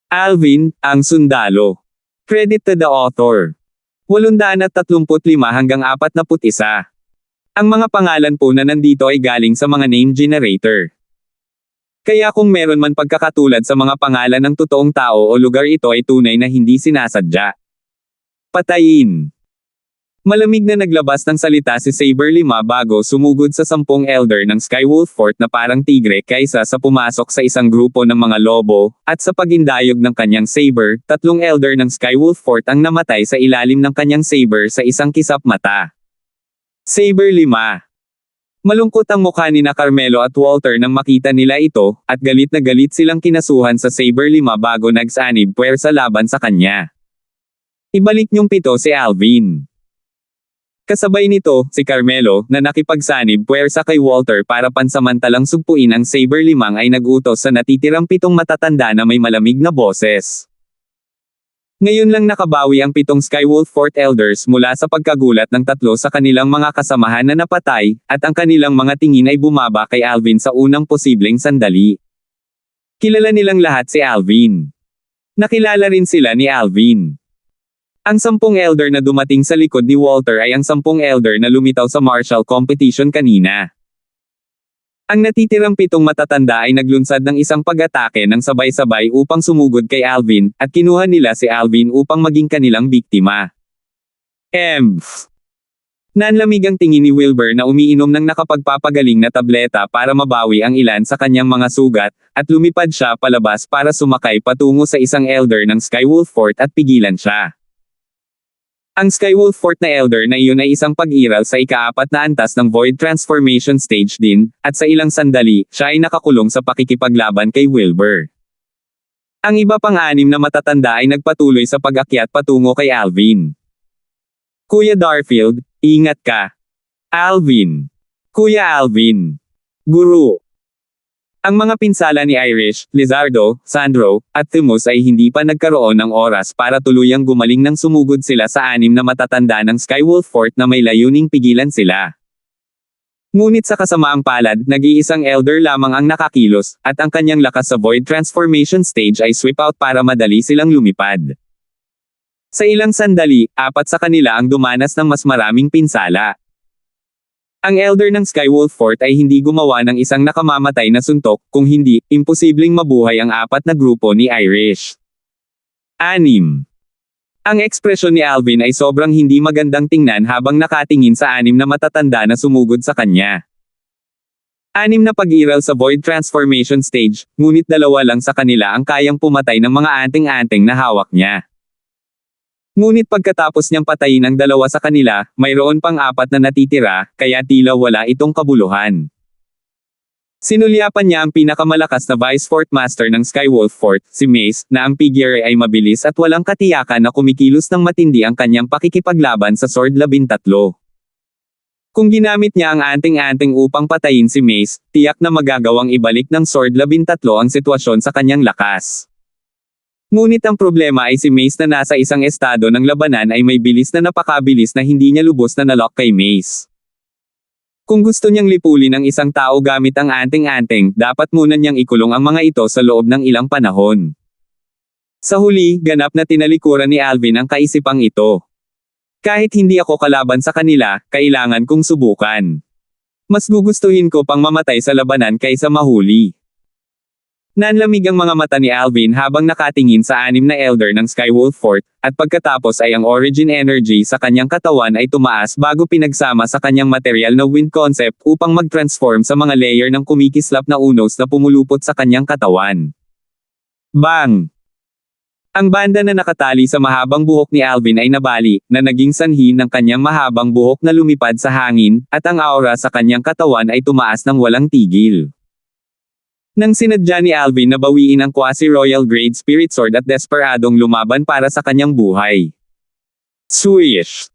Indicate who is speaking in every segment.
Speaker 1: Alvin, ang sundalo. Credit to the author. 835 hanggang 41. Ang mga pangalan po na nandito ay galing sa mga name generator. Kaya kung meron man pagkakatulad sa mga pangalan ng totoong tao o lugar, ito ay tunay na hindi sinasadya. Patayin. Malamig na naglabas ng salita si Saber 5 bago sumugod sa 10 elder ng Skywolf Fort na parang tigre kaysa sa pumasok sa isang grupo ng mga lobo, at sa pagindayog ng kanyang saber, 3 elder ng Skywolf Fort ang namatay sa ilalim ng kanyang saber sa isang kisap mata. Saber 5. Malungkot ang mukha ni na Carmelo at Walter nang makita nila ito, at galit na galit silang kinasuhan sa Saber 5 bago nagsanib puwersa laban sa kanya. Ibalik niyong 7 si Alvin. Kasabay nito, si Carmelo, na nakipagsanib puwersa kay Walter para pansamantalang sugpuin ang Saber 5 ay nagutos sa natitirang 7 matatanda na may malamig na boses. Ngayon lang nakabawi ang 7 Skywolf Fort Elders mula sa pagkagulat ng 3 sa kanilang mga kasamahan na napatay, at ang kanilang mga tingin ay bumaba kay Alvin sa unang posibleng sandali. Kilala nilang lahat si Alvin. Nakilala rin sila ni Alvin. Ang 10 elder na dumating sa likod ni Walter ay ang 10 elder na lumitaw sa martial competition kanina. Ang natitirang 7 matatanda ay naglunsad ng isang pag-atake ng sabay-sabay upang sumugod kay Alvin, at kinuha nila si Alvin upang maging kanilang biktima. Nanlamig ang tingin ni Wilbur na umiinom ng nakapagpapagaling na tableta para mabawi ang ilan sa kanyang mga sugat, at lumipad siya palabas para sumakay patungo sa isang elder ng Skywolf Fort at pigilan siya. Ang Skywolf Fort na elder na iyon ay isang pag-iral sa ika-4 na antas ng Void Transformation Stage din, at sa ilang sandali, siya ay nakakulong sa pakikipaglaban kay Wilbur. Ang iba pang 6 na matatanda ay nagpatuloy sa pag-akyat patungo kay Alvin. Kuya Darfield, ingat ka. Alvin. Kuya Alvin. Guru. Ang mga pinsala ni Irish, Lizardo, Sandro, at Timus ay hindi pa nagkaroon ng oras para tuluyang gumaling nang sumugod sila sa 6 na matatanda ng Skywolf Fort na may layuning pigilan sila. Ngunit sa kasamaang palad, nag-iisang elder lamang ang nakakilos, at ang kanyang lakas sa Void Transformation Stage ay sweep out para madali silang lumipad. Sa ilang sandali, 4 sa kanila ang dumanas ng mas maraming pinsala. Ang elder ng Skywolf Fort ay hindi gumawa ng isang nakamamatay na suntok, kung hindi, imposibleng mabuhay ang 4 na grupo ni Irish. 6. Ang ekspresyon ni Alvin ay sobrang hindi magandang tingnan habang nakatingin sa 6 na matatanda na sumugod sa kanya. 6 na pag-iral sa Void Transformation Stage, ngunit 2 lang sa kanila ang kayang pumatay ng mga anting-anting na hawak niya. Ngunit pagkatapos niyang patayin ang 2 sa kanila, mayroon pang 4 na natitira, kaya tila wala itong kabuluhan. Sinulyapan niya ang pinakamalakas na Vice Fort Master ng Skywolf Fort, si Mace, na ang figure ay mabilis at walang katiyakan na kumikilos ng matindi ang kanyang pakikipaglaban sa Sword 13. Kung ginamit niya ang anting-anting upang patayin si Mace, tiyak na magagawang ibalik ng Sword 13 ang sitwasyon sa kanyang lakas. Ngunit ang problema ay si Mace na nasa isang estado ng labanan ay may bilis na napakabilis na hindi niya lubos na nalock kay Mace. Kung gusto niyang lipulin ang isang tao gamit ang anting-anting, dapat muna niyang ikulong ang mga ito sa loob ng ilang panahon. Sa huli, ganap na tinalikuran ni Alvin ang kaisipang ito. Kahit hindi ako kalaban sa kanila, kailangan kong subukan. Mas gugustuhin ko pang mamatay sa labanan kaysa mahuli. Nanlamig ang mga mata ni Alvin habang nakatingin sa 6 na elder ng Skywolf Fort, at pagkatapos ay ang origin energy sa kanyang katawan ay tumaas bago pinagsama sa kanyang material na wind concept upang mag-transform sa mga layer ng kumikislap na unos na pumulupot sa kanyang katawan. Bang! Ang banda na nakatali sa mahabang buhok ni Alvin ay nabali, na naging sanhi ng kanyang mahabang buhok na lumipad sa hangin, at ang aura sa kanyang katawan ay tumaas ng walang tigil. Nang sinadya ni Alvin na bawiin ang quasi-royal grade spirit sword at desperadong lumaban para sa kanyang buhay. Swish!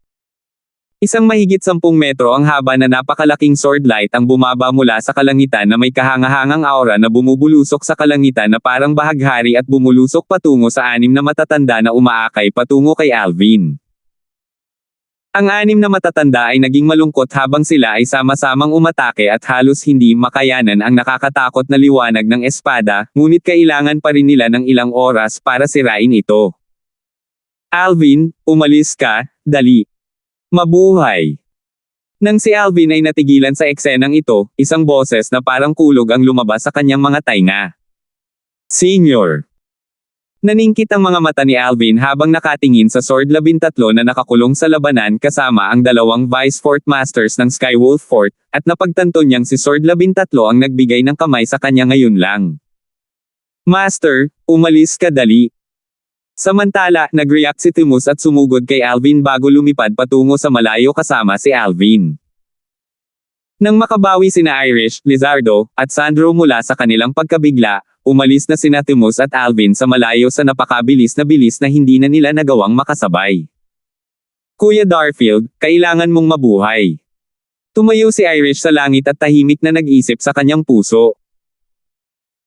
Speaker 1: Isang mahigit 10 metro ang haba na napakalaking sword light ang bumaba mula sa kalangitan na may kahangahangang aura na bumubulusok sa kalangitan na parang bahaghari at bumulusok patungo sa 6 na matatanda na umaakay patungo kay Alvin. Ang anim na matatanda ay naging malungkot habang sila ay sama-samang umatake at halos hindi makayanan ang nakakatakot na liwanag ng espada, ngunit kailangan pa rin nila ng ilang oras para sirain ito. Alvin, umalis ka, dali. Mabuhay. Nang si Alvin ay natigilan sa eksenang ito, isang boses na parang kulog ang lumabas sa kanyang mga tainga. Senior. Naningkit ang mga mata ni Alvin habang nakatingin sa Sword 13 na nakakulong sa labanan kasama ang dalawang Vice Fort Masters ng Skywolf Fort, at napagtanto niyang si Sword 13 ang nagbigay ng kamay sa kanya ngayon lang. Master, umalis ka dali. Samantala, nag-react si Timus at sumugod kay Alvin bago lumipad patungo sa malayo kasama si Alvin. Nang makabawi sina Irish, Lizardo, at Sandro mula sa kanilang pagkabigla, umalis na sina Timus at Alvin sa malayo sa napakabilis na hindi na nila nagawang makasabay. Kuya Darfield, kailangan mong mabuhay. Tumayo si Irish sa langit at tahimik na nag-isip sa kanyang puso.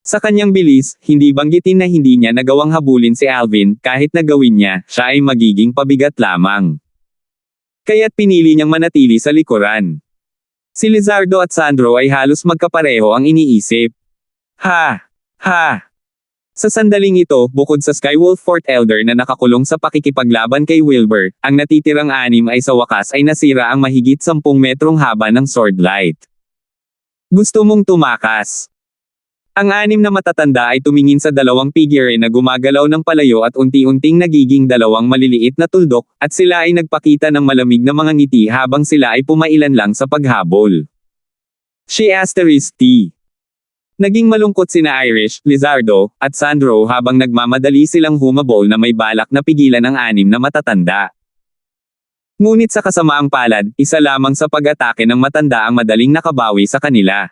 Speaker 1: Sa kanyang bilis, hindi banggitin na hindi niya nagawang habulin si Alvin, kahit na gawin niya, siya ay magiging pabigat lamang. Kaya't pinili niyang manatili sa likuran. Si Lizardo at Sandro ay halos magkapareho ang iniisip. Ha! Sa sandaling ito, bukod sa Skywolf Fort Elder na nakakulong sa pakikipaglaban kay Wilbur, ang natitirang anim ay sa wakas ay nasira ang mahigit 10 metrong haba ng sword light. Gusto mong tumakas? Ang anim na matatanda ay tumingin sa dalawang figure na gumagalaw ng palayo at unti-unting nagiging dalawang maliliit na tuldok, at sila ay nagpakita ng malamig na mga ngiti habang sila ay pumailan lang sa paghabol. She asterisk T. Naging malungkot sina Irish, Lizardo, at Sandro habang nagmamadali silang humabol na may balak na pigilan ang anim na matatanda. Ngunit sa kasamaang palad, isa lamang sa pag-atake ng matanda ang madaling nakabawi sa kanila.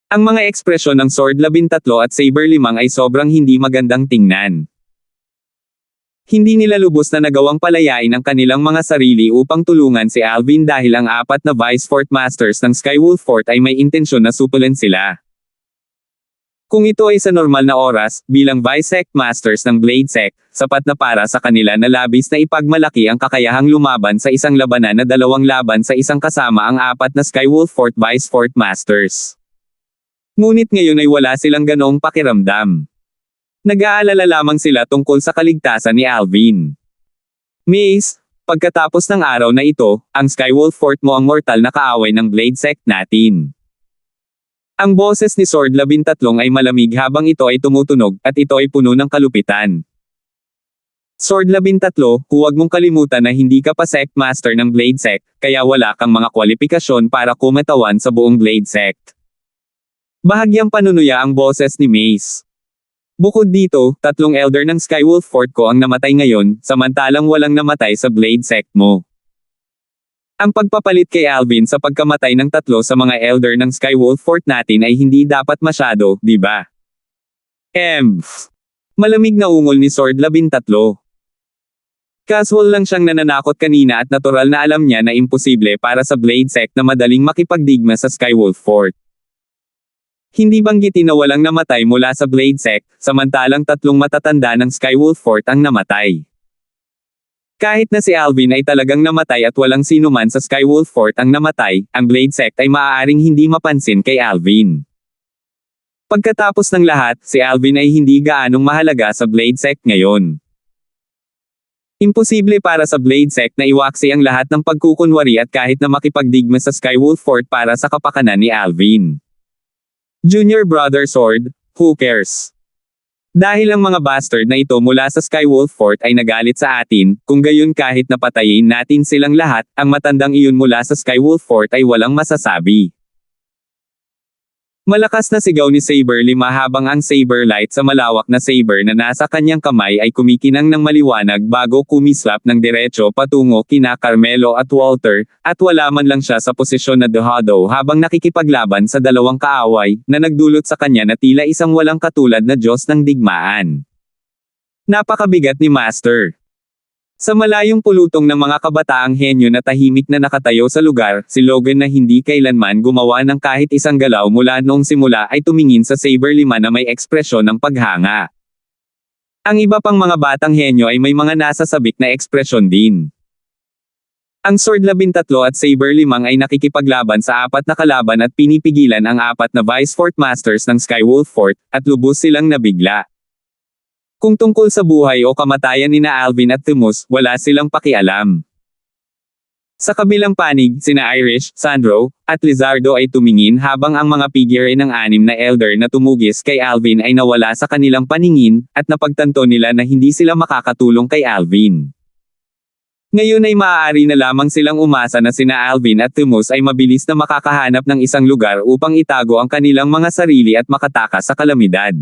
Speaker 1: Ang mga ekspresyon ng Sword 13 at Saber 5 ay sobrang hindi magandang tingnan. Hindi nila lubos na nagawang palayain ang kanilang mga sarili upang tulungan si Alvin dahil ang 4 na Vice Fort Masters ng Skywolf Fort ay may intensyon na supulan sila. Kung ito ay sa normal na oras, bilang Vice Sect Masters ng Blade Sect, sapat na para sa kanila na labis na ipagmalaki ang kakayahang lumaban sa isang labanan na 2 laban sa isang kasama ang 4 na Skywolf Fort Vice Fort Masters. Ngunit ngayon ay wala silang ganoong pakiramdam. Nag-aalala lamang sila tungkol sa kaligtasan ni Alvin. Mace, pagkatapos ng araw na ito, ang Skywolf Fort mo ang mortal na kaaway ng Blade Sect natin. Ang boses ni Sword 13 ay malamig habang ito ay tumutunog, at ito ay puno ng kalupitan. Sword 13, huwag mong kalimutan na hindi ka pa Sect Master ng Blade Sect, kaya wala kang mga kwalifikasyon para kumatawan sa buong Blade Sect. Bahagyang panunuya ang boses ni Mace. Bukod dito, 3 elder ng Skywolf Fort ko ang namatay ngayon, samantalang walang namatay sa Blade Sect mo. Ang pagpapalit kay Alvin sa pagkamatay ng 3 sa mga elder ng Skywolf Fort natin ay hindi dapat masyado, di ba? Malamig na ungol ni Sword 13. Casual lang siyang nananakot kanina at natural na alam niya na imposible para sa Blade Sect na madaling makipagdigma sa Skywolf Fort. Hindi banggitin na walang namatay mula sa Blade Sect, samantalang 3 matatanda ng Skywolf Fort ang namatay. Kahit na si Alvin ay talagang namatay at walang sino man sa Skywolf Fort ang namatay, ang Blade Sect ay maaaring hindi mapansin kay Alvin. Pagkatapos ng lahat, si Alvin ay hindi gaanong mahalaga sa Blade Sect ngayon. Imposible para sa Blade Sect na iwaksi ang lahat ng pagkukunwari at kahit na makipagdigma sa Skywolf Fort para sa kapakanan ni Alvin. Junior Brother Sword, who cares? Dahil ang mga bastard na ito mula sa Skywolf Fort ay nagalit sa atin, kung gayon kahit napatayin natin silang lahat, ang matandang iyon mula sa Skywolf Fort ay walang masasabi. Malakas na sigaw ni Saber 5 habang ang Saber Light sa malawak na saber na nasa kanyang kamay ay kumikinang ng maliwanag bago kumislap ng diretso patungo kina Carmelo at Walter, at wala man lang siya sa posisyon na dehado habang nakikipaglaban sa dalawang kaaway, na nagdulot sa kanya na tila isang walang katulad na Diyos ng digmaan. Napakabigat ni Master. Sa malayong pulutong ng mga kabataang henyo na tahimik na nakatayo sa lugar, si Logan na hindi kailanman gumawa ng kahit isang galaw mula noong simula ay tumingin sa Saber 5 na may ekspresyon ng paghanga. Ang iba pang mga batang henyo ay may mga nasasabik na ekspresyon din. Ang Sword 13 at Saber 5 ay nakikipaglaban sa 4 na kalaban at pinipigilan ang 4 na Vice Fort Masters ng Skywolf Fort, at lubos silang nabigla. Kung tungkol sa buhay o kamatayan nina Alvin at Themus, wala silang pakialam. Sa kabilang panig, sina Irish, Sandro, at Lizardo ay tumingin habang ang mga figure ng 6 na Elder na tumugis kay Alvin ay nawala sa kanilang paningin, at napagtanto nila na hindi sila makakatulong kay Alvin. Ngayon ay maaari na lamang silang umasa na sina Alvin at Themus ay mabilis na makakahanap ng isang lugar upang itago ang kanilang mga sarili at makatakas sa kalamidad.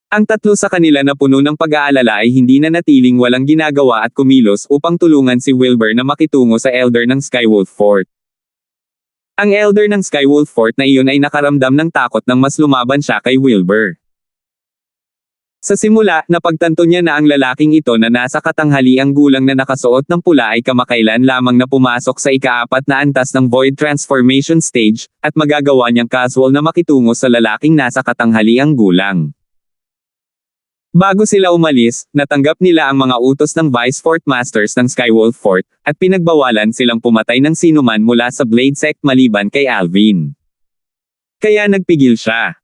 Speaker 1: Ang 3 sa kanila na puno ng pag-aalala ay hindi na natiling walang ginagawa at kumilos upang tulungan si Wilbur na makitungo sa Elder ng Skywolf Fort. Ang Elder ng Skywolf Fort na iyon ay nakaramdam ng takot nang mas lumaban siya kay Wilbur. Sa simula, napagtanto niya na ang lalaking ito na nasa katanghaliang gulang na nakasuot ng pula ay kamakailan lamang na pumasok sa ika-4 na antas ng Void Transformation Stage, at magagawa niyang casual na makitungo sa lalaking nasa katanghaliang gulang. Bago sila umalis, natanggap nila ang mga utos ng Vice Fort Masters ng Skywolf Fort, at pinagbawalan silang pumatay ng sinuman mula sa Blade Sect maliban kay Alvin. Kaya nagpigil siya.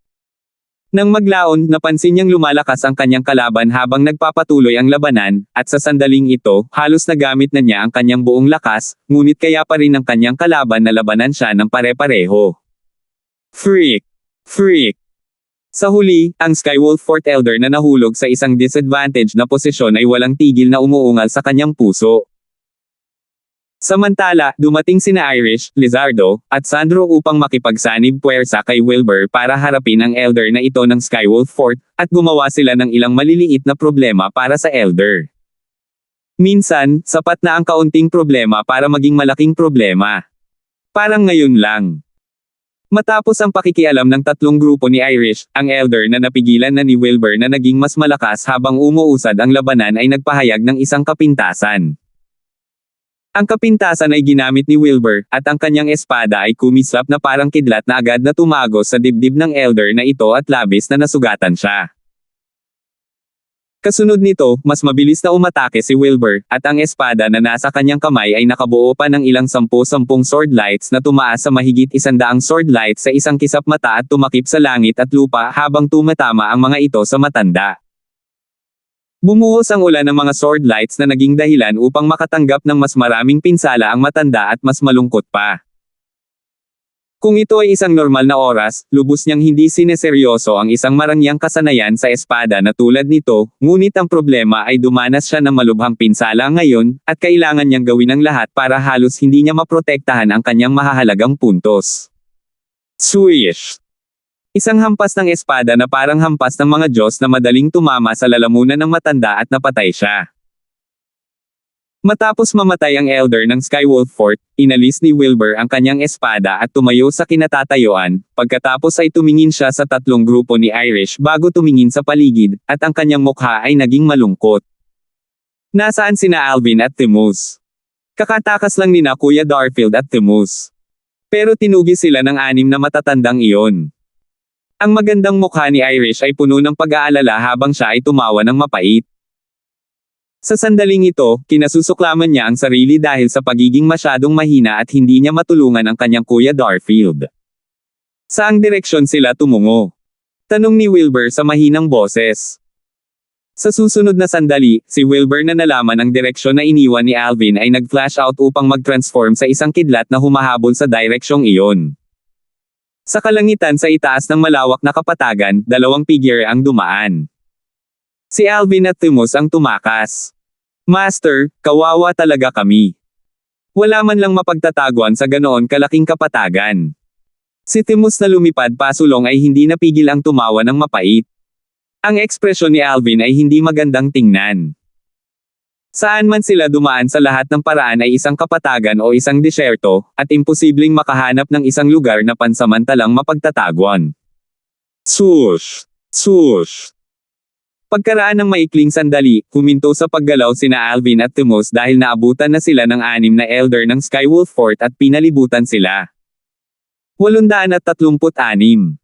Speaker 1: Nang maglaon, napansin niyang lumalakas ang kanyang kalaban habang nagpapatuloy ang labanan, at sa sandaling ito, halos nagamit na niya ang kanyang buong lakas, ngunit kaya pa rin ang kanyang kalaban na labanan siya ng pare-pareho. Freak! Freak! Sa huli, ang Skywolf Fort Elder na nahulog sa isang disadvantage na posisyon ay walang tigil na umuungal sa kanyang puso. Samantala, dumating sina Irish, Lizardo, at Sandro upang makipagsanib puwersa kay Wilbur para harapin ang Elder na ito ng Skywolf Fort, at gumawa sila ng ilang maliliit na problema para sa Elder. Minsan, sapat na ang kaunting problema para maging malaking problema. Parang ngayon lang. Matapos ang pakikialam ng 3 grupo ni Irish, ang Elder na napigilan na ni Wilbur na naging mas malakas habang umuusad ang labanan ay nagpahayag ng isang kapintasan. Ang kapintasan ay ginamit ni Wilbur, at ang kanyang espada ay kumislap na parang kidlat na agad na tumagos sa dibdib ng Elder na ito at labis na nasugatan siya. Kasunod nito, mas mabilis na umatake si Wilbur, at ang espada na nasa kanyang kamay ay nakabuo pa ng ilang 10 sword lights na tumaas sa mahigit 100 sword lights sa isang kisap mata at tumakip sa langit at lupa habang tumatama ang mga ito sa matanda. Bumuhos ang ulan ng mga sword lights na naging dahilan upang makatanggap ng mas maraming pinsala ang matanda at mas malungkot pa. Kung ito ay isang normal na oras, lubos niyang hindi sineseryoso ang isang marangyang kasanayan sa espada na tulad nito, ngunit ang problema ay dumanas siya ng malubhang pinsala ngayon, at kailangan niyang gawin ang lahat para halos hindi niya maprotektahan ang kanyang mahahalagang puntos. Swish! Isang hampas ng espada na parang hampas ng mga Diyos na madaling tumama sa lalamunan ng matanda at napatay siya. Matapos mamatay ang Elder ng Skywolf Fort, inalis ni Wilbur ang kanyang espada at tumayo sa kinatatayuan, pagkatapos ay tumingin siya sa 3 grupo ni Irish bago tumingin sa paligid, at ang kanyang mukha ay naging malungkot. Nasaan sina Alvin at Themus? Kakatakas lang nina Kuya Darfield at Themus. Pero tinugis sila ng 6 na matatandang iyon. Ang magandang mukha ni Irish ay puno ng pag-aalala habang siya ay tumawa ng mapait. Sa sandaling ito, kinasusuklaman niya ang sarili dahil sa pagiging masyadong mahina at hindi niya matulungan ang kanyang Kuya Darfield. Saang direksyon sila tumungo? Tanong ni Wilbur sa mahinang boses. Sa susunod na sandali, si Wilbur na nalaman ang direksyon na iniwan ni Alvin ay nag-flash out upang mag-transform sa isang kidlat na humahabol sa direksyong iyon. Sa kalangitan sa itaas ng malawak na kapatagan, 2 figure ang dumaan. Si Alvin at Themus ang tumakas. Master, kawawa talaga kami. Wala man lang mapagtataguan sa ganoon kalaking kapatagan. Si Themus na lumipad pasulong ay hindi napigil ang tumawa ng mapait. Ang ekspresyon ni Alvin ay hindi magandang tingnan. Saan man sila dumaan sa lahat ng paraan ay isang kapatagan o isang disyerto, at imposibleng makahanap ng isang lugar na pansamantalang mapagtataguan. Swoosh! Swoosh! Pagkaraan ng maikling sandali, huminto sa paggalaw sina Alvin at Themus dahil naabutan na sila ng 6 na Elder ng Skywolf Fort at pinalibutan sila. 836.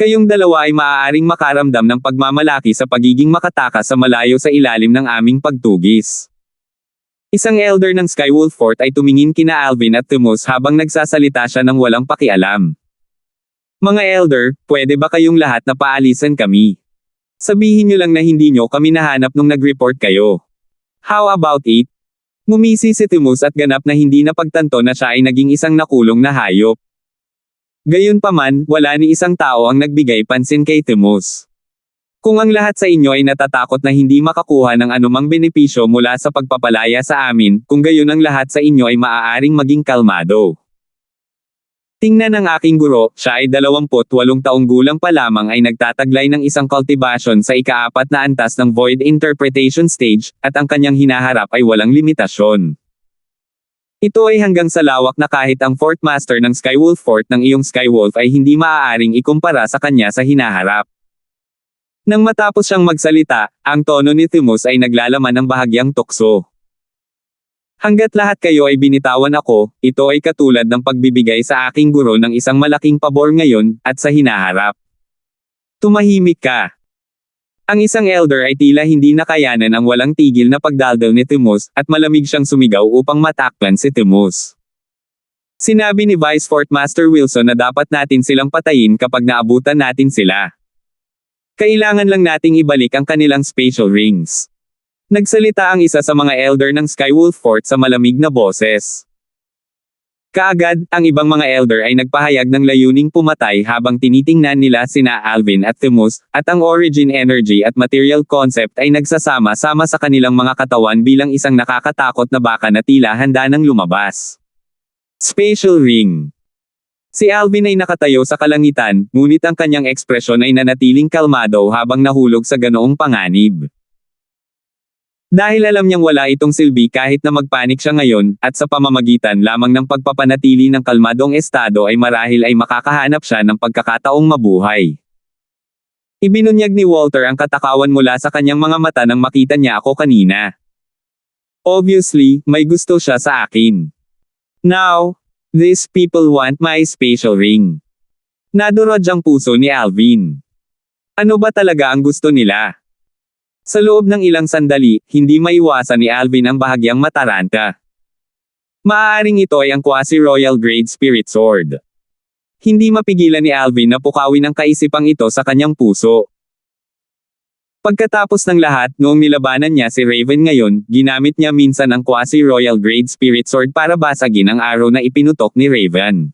Speaker 1: Kayong dalawa ay maaaring makaramdam ng pagmamalaki sa pagiging makatakas sa malayo sa ilalim ng aming pagtugis. Isang elder ng Skywolf Fort ay tumingin kina Alvin at Themus habang nagsasalita siya ng walang pakialam. Mga elder, pwede ba kayong lahat na paalisan kami? Sabihin nyo lang na hindi nyo kami nahanap nung nag-report kayo. How about it? Ngumisi si Themus at ganap na hindi napagtanto na siya ay naging isang nakulong na hayop. Gayunpaman, wala ni isang tao ang nagbigay pansin kay Themus. Kung ang lahat sa inyo ay natatakot na hindi makakuha ng anumang benepisyo mula sa pagpapalaya sa amin, kung gayon ang lahat sa inyo ay maaaring maging kalmado. Tingnan ang aking guro, siya ay 28 taong gulang pa lamang ay nagtataglay ng isang cultivation sa ika-4 na antas ng Void Interpretation Stage, at ang kanyang hinaharap ay walang limitasyon. Ito ay hanggang sa lawak na kahit ang Fort Master ng Skywolf Fort ng iyong Skywolf ay hindi maaaring ikumpara sa kanya sa hinaharap. Nang matapos siyang magsalita, ang tono ni Themus ay naglalaman ng bahagyang tukso. Hanggat lahat kayo ay binitawan ako, ito ay katulad ng pagbibigay sa aking guro ng isang malaking pabor ngayon, at sa hinaharap. Tumahimik ka. Ang isang elder ay tila hindi nakayanan ang walang tigil na pagdaldal ni Themus, at malamig siyang sumigaw upang matakpan si Themus. Sinabi ni Vice Fort Master Wilson na dapat natin silang patayin kapag naabutan natin sila. Kailangan lang nating ibalik ang kanilang spatial rings. Nagsalita ang isa sa mga elder ng Skywolf Fort sa malamig na boses. Kaagad, ang ibang mga elder ay nagpahayag ng layuning pumatay habang tinitingnan nila sina Alvin at Themus, at ang origin energy at material concept ay nagsasama-sama sa kanilang mga katawan bilang isang nakakatakot na baka na tila handa nang lumabas. Spatial ring. Si Alvin ay nakatayo sa kalangitan, ngunit ang kanyang ekspresyon ay nanatiling kalmado habang nahulog sa ganoong panganib. Dahil alam niyang wala itong silbi kahit na magpanik siya ngayon, at sa pamamagitan lamang ng pagpapanatili ng kalmadong estado ay marahil ay makakahanap siya ng pagkakataong mabuhay. Ibinunyag ni Walter ang katakawan mula sa kanyang mga mata nang makita niya ako kanina. Obviously, may gusto siya sa akin. Now, these people want my spatial ring. Nadurog ang puso ni Alvin. Ano ba talaga ang gusto nila? Sa loob ng ilang sandali, hindi maiwasan ni Alvin ang bahagyang mataranta. Maaaring ito ay ang quasi-royal grade spirit sword. Hindi mapigilan ni Alvin na pukawin ang kaisipang ito sa kanyang puso. Pagkatapos ng lahat, noong nilabanan niya si Raven ngayon, ginamit niya minsan ang quasi-royal grade spirit sword para basagin ang araw na ipinutok ni Raven.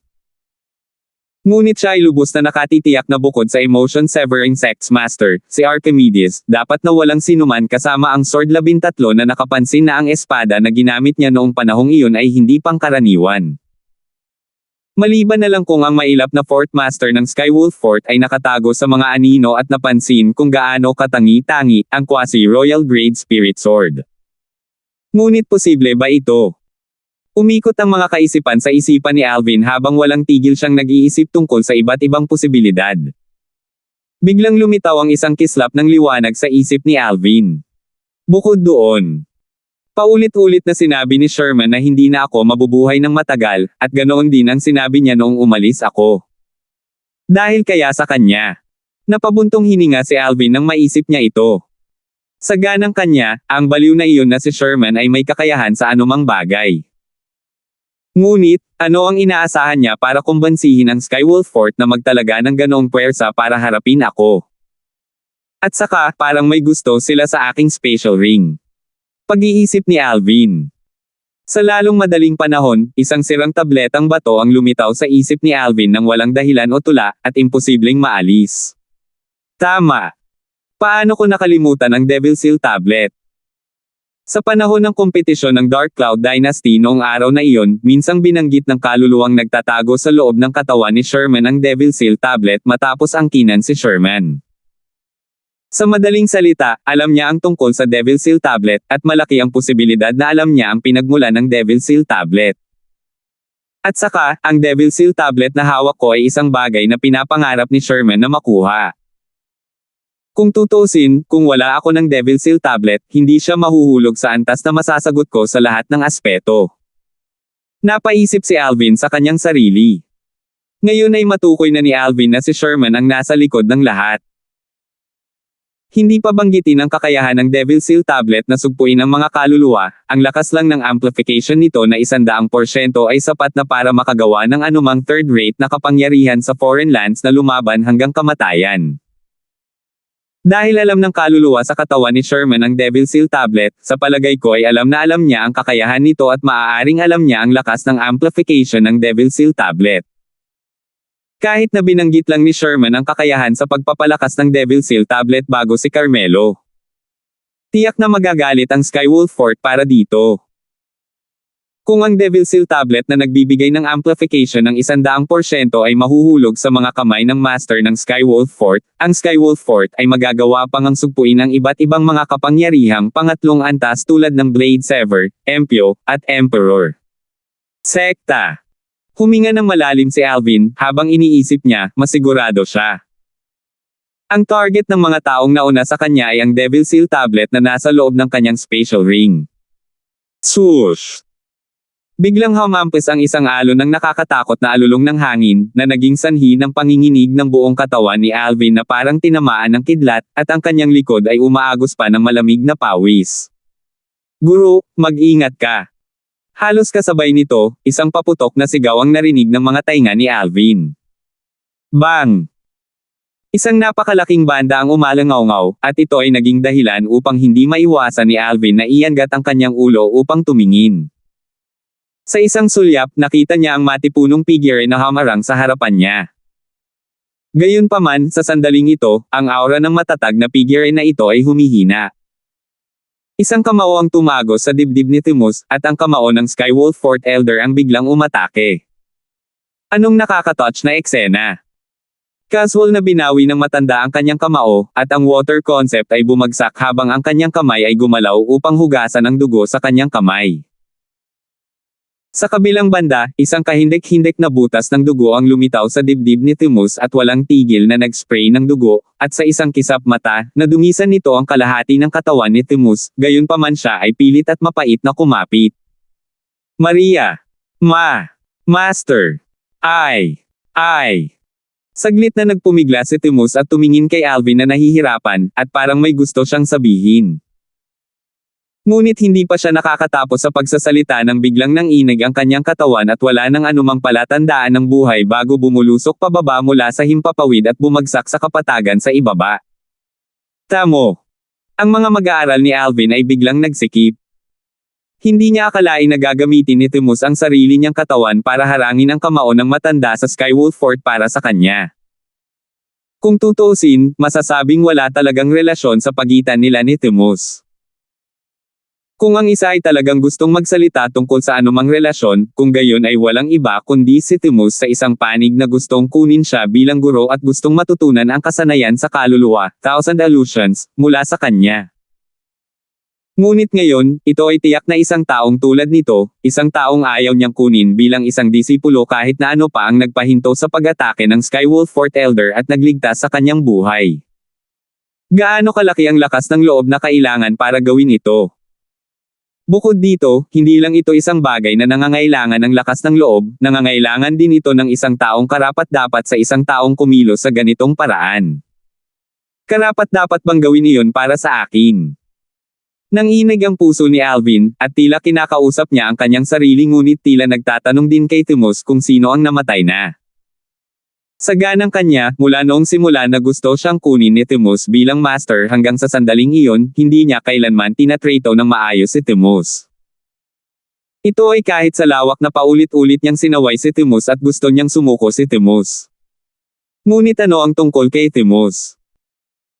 Speaker 1: Ngunit siya ay lubos na nakatitiyak na bukod sa emotion-severing sex master, si Archimedes, dapat na walang sinuman kasama ang Sword 13 na nakapansin na ang espada na ginamit niya noong panahong iyon ay hindi pangkaraniwan. Maliban na lang kung ang mailap na Fort Master ng Skywolf Fort ay nakatago sa mga anino at napansin kung gaano katangi-tangi ang quasi-royal grade spirit sword. Ngunit posible ba ito? Umikot ang mga kaisipan sa isipan ni Alvin habang walang tigil siyang nag-iisip tungkol sa iba't ibang posibilidad. Biglang lumitaw ang isang kislap ng liwanag sa isip ni Alvin. Bukod doon, paulit-ulit na sinabi ni Sherman na hindi na ako mabubuhay ng matagal, at ganoon din ang sinabi niya noong umalis ako. Dahil kaya sa kanya, napabuntong hininga si Alvin nang maisip niya ito. Sa ganang kanya, ang baliw na iyon na si Sherman ay may kakayahan sa anumang bagay. Ngunit, ano ang inaasahan niya para kumbansihin ang Skywolf Fort na magtalaga ng ganoong puwersa para harapin ako? At saka, parang may gusto sila sa aking spatial ring. Pag-iisip ni Alvin. Sa lalong madaling panahon, isang sirang tabletang bato ang lumitaw sa isip ni Alvin nang walang dahilan o tula, at imposibleng maalis. Tama. Paano ko nakalimutan ang Devil Seal tablet? Sa panahon ng kompetisyon ng Dark Cloud Dynasty noong araw na iyon, minsang binanggit ng kaluluwang nagtatago sa loob ng katawan ni Sherman ang Devil Seal tablet matapos angkinan si Sherman. Sa madaling salita, alam niya ang tungkol sa Devil Seal tablet, at malaki ang posibilidad na alam niya ang pinagmulan ng Devil Seal tablet. At saka, ang Devil Seal tablet na hawak ko ay isang bagay na pinapangarap ni Sherman na makuha. Kung tutuusin, kung wala ako ng Devil Seal tablet, hindi siya mahuhulog sa antas na masasagot ko sa lahat ng aspeto. Napaisip si Alvin sa kanyang sarili. Ngayon ay matukoy na ni Alvin na si Sherman ang nasa likod ng lahat. Hindi pa banggitin ang kakayahan ng Devil Seal Tablet na sugpuin ang mga kaluluwa, ang lakas lang ng amplification nito na 100% ay sapat na para makagawa ng anumang third-rate na kapangyarihan sa foreign lands na lumaban hanggang kamatayan. Dahil alam ng kaluluwa sa katawan ni Sherman ang Devil Seal Tablet, sa palagay ko ay alam na alam niya ang kakayahan nito at maaaring alam niya ang lakas ng amplification ng Devil Seal Tablet. Kahit na binanggit lang ni Sherman ang kakayahan sa pagpapalakas ng Devil Seal Tablet bago si Carmelo. Tiyak na magagalit ang Skywolf Fort para dito. Kung ang Devil Seal Tablet na nagbibigay ng amplification ng 100% ay mahuhulog sa mga kamay ng master ng Skywolf Fort, ang Skywolf Fort ay magagawa pang ang sugpuin ng iba't ibang mga kapangyarihang pangatlong antas tulad ng Blade Sever, Empyo, at Emperor. Sekta. Huminga ng malalim si Alvin, habang iniisip niya, masigurado siya. Ang target ng mga taong nauna sa kanya ay ang Devil Seal Tablet na nasa loob ng kanyang spatial ring. Swoosh! Biglang humampis ang isang alon ng nakakatakot na alulong ng hangin, na naging sanhi ng panginginig ng buong katawan ni Alvin na parang tinamaan ng kidlat, at ang kanyang likod ay umaagos pa ng malamig na pawis. Guro, mag-ingat ka! Halos kasabay nito, isang paputok na sigaw ang narinig ng mga tainga ni Alvin. Bang! Isang napakalaking banda ang umalangaw-ngaw, at ito ay naging dahilan upang hindi maiwasan ni Alvin na iangat ang kanyang ulo upang tumingin. Sa isang sulyap, nakita niya ang matipunong figure na hamarang sa harapan niya. Gayunpaman, sa sandaling ito, ang aura ng matatag na figure na ito ay humihina. Isang kamao ang tumagos sa dibdib ni Timus, at ang kamao ng Skywolf Fort Elder ang biglang umatake. Anong nakakatouch na eksena? Casual na binawi ng matanda ang kanyang kamao, at ang water concept ay bumagsak habang ang kanyang kamay ay gumalaw upang hugasan ang dugo sa kanyang kamay. Sa kabilang banda, isang kahindik-hindik na butas ng dugo ang lumitaw sa dibdib ni Timus at walang tigil na nag-spray ng dugo, at sa isang kisap mata, nadungisan nito ang kalahati ng katawan ni Timus, gayunpaman siya ay pilit at mapait na kumapit. Maria! Master! Ay! Saglit na nagpumigla si Timus at tumingin kay Alvin na nahihirapan, at parang may gusto siyang sabihin. Ngunit hindi pa siya nakakatapos sa pagsasalita nang biglang nanginig ang kanyang katawan at wala nang anumang palatandaan ng buhay bago bumulusok pababa mula sa himpapawid at bumagsak sa kapatagan sa ibaba. Tamo! Ang mga mag-aaral ni Alvin ay biglang nagsikip. Hindi niya akalain na gagamitin ni Timus ang sarili niyang katawan para harangin ang kamao ng matanda sa Skywolf Fort para sa kanya. Kung tutuusin, masasabing wala talagang relasyon sa pagitan nila ni Timus. Kung ang isa ay talagang gustong magsalita tungkol sa anumang relasyon, kung gayon ay walang iba kundi si Timus sa isang panig na gustong kunin siya bilang guro at gustong matutunan ang kasanayan sa kaluluwa, thousand illusions, mula sa kanya. Ngunit ngayon, ito ay tiyak na isang taong tulad nito, isang taong ayaw niyang kunin bilang isang disipulo kahit na ano pa ang nagpahinto sa pag-atake ng Skywolf Fort Elder at nagligtas sa kanyang buhay. Gaano kalaki ang lakas ng loob na kailangan para gawin ito? Bukod dito, hindi lang ito isang bagay na nangangailangan ng lakas ng loob, nangangailangan din ito ng isang taong karapat-dapat sa isang taong kumilos sa ganitong paraan. Karapat-dapat bang gawin iyon para sa akin? Nanginig ang puso ni Alvin, at tila kinakausap niya ang kanyang sarili ngunit tila nagtatanong din kay Timus kung sino ang namatay na. Saganang kanya, mula noong simula na gusto siyang kunin ni Timus bilang master hanggang sa sandaling iyon, hindi niya kailanman tinatrato ng maayos si Timus. Ito ay kahit sa lawak na paulit-ulit niyang sinaway si Timus at gusto niyang sumuko si Timus. Ngunit ano ang tungkol kay Timus?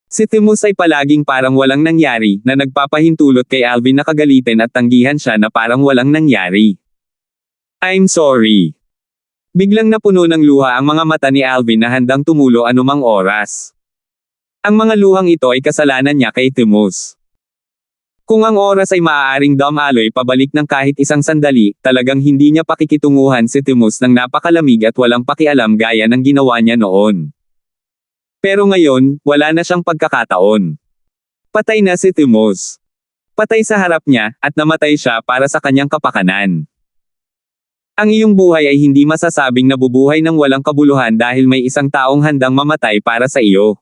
Speaker 1: Si Timus ay palaging parang walang nangyari, na nagpapahintulot kay Alvin na kagalitin at tanggihan siya na parang walang nangyari. I'm sorry. Biglang napuno ng luha ang mga mata ni Alvin na handang tumulo anumang oras. Ang mga luhang ito ay kasalanan niya kay Timus. Kung ang oras ay maaaring dumaloy pabalik ng kahit isang sandali, talagang hindi niya pakikitunguhan si Timus ng napakalamig at walang pakialam gaya ng ginawa niya noon. Pero ngayon, wala na siyang pagkakataon. Patay na si Timus. Patay sa harap niya, at namatay siya para sa kanyang kapakanan. Ang iyong buhay ay hindi masasabing nabubuhay ng walang kabuluhan dahil may isang taong handang mamatay para sa iyo.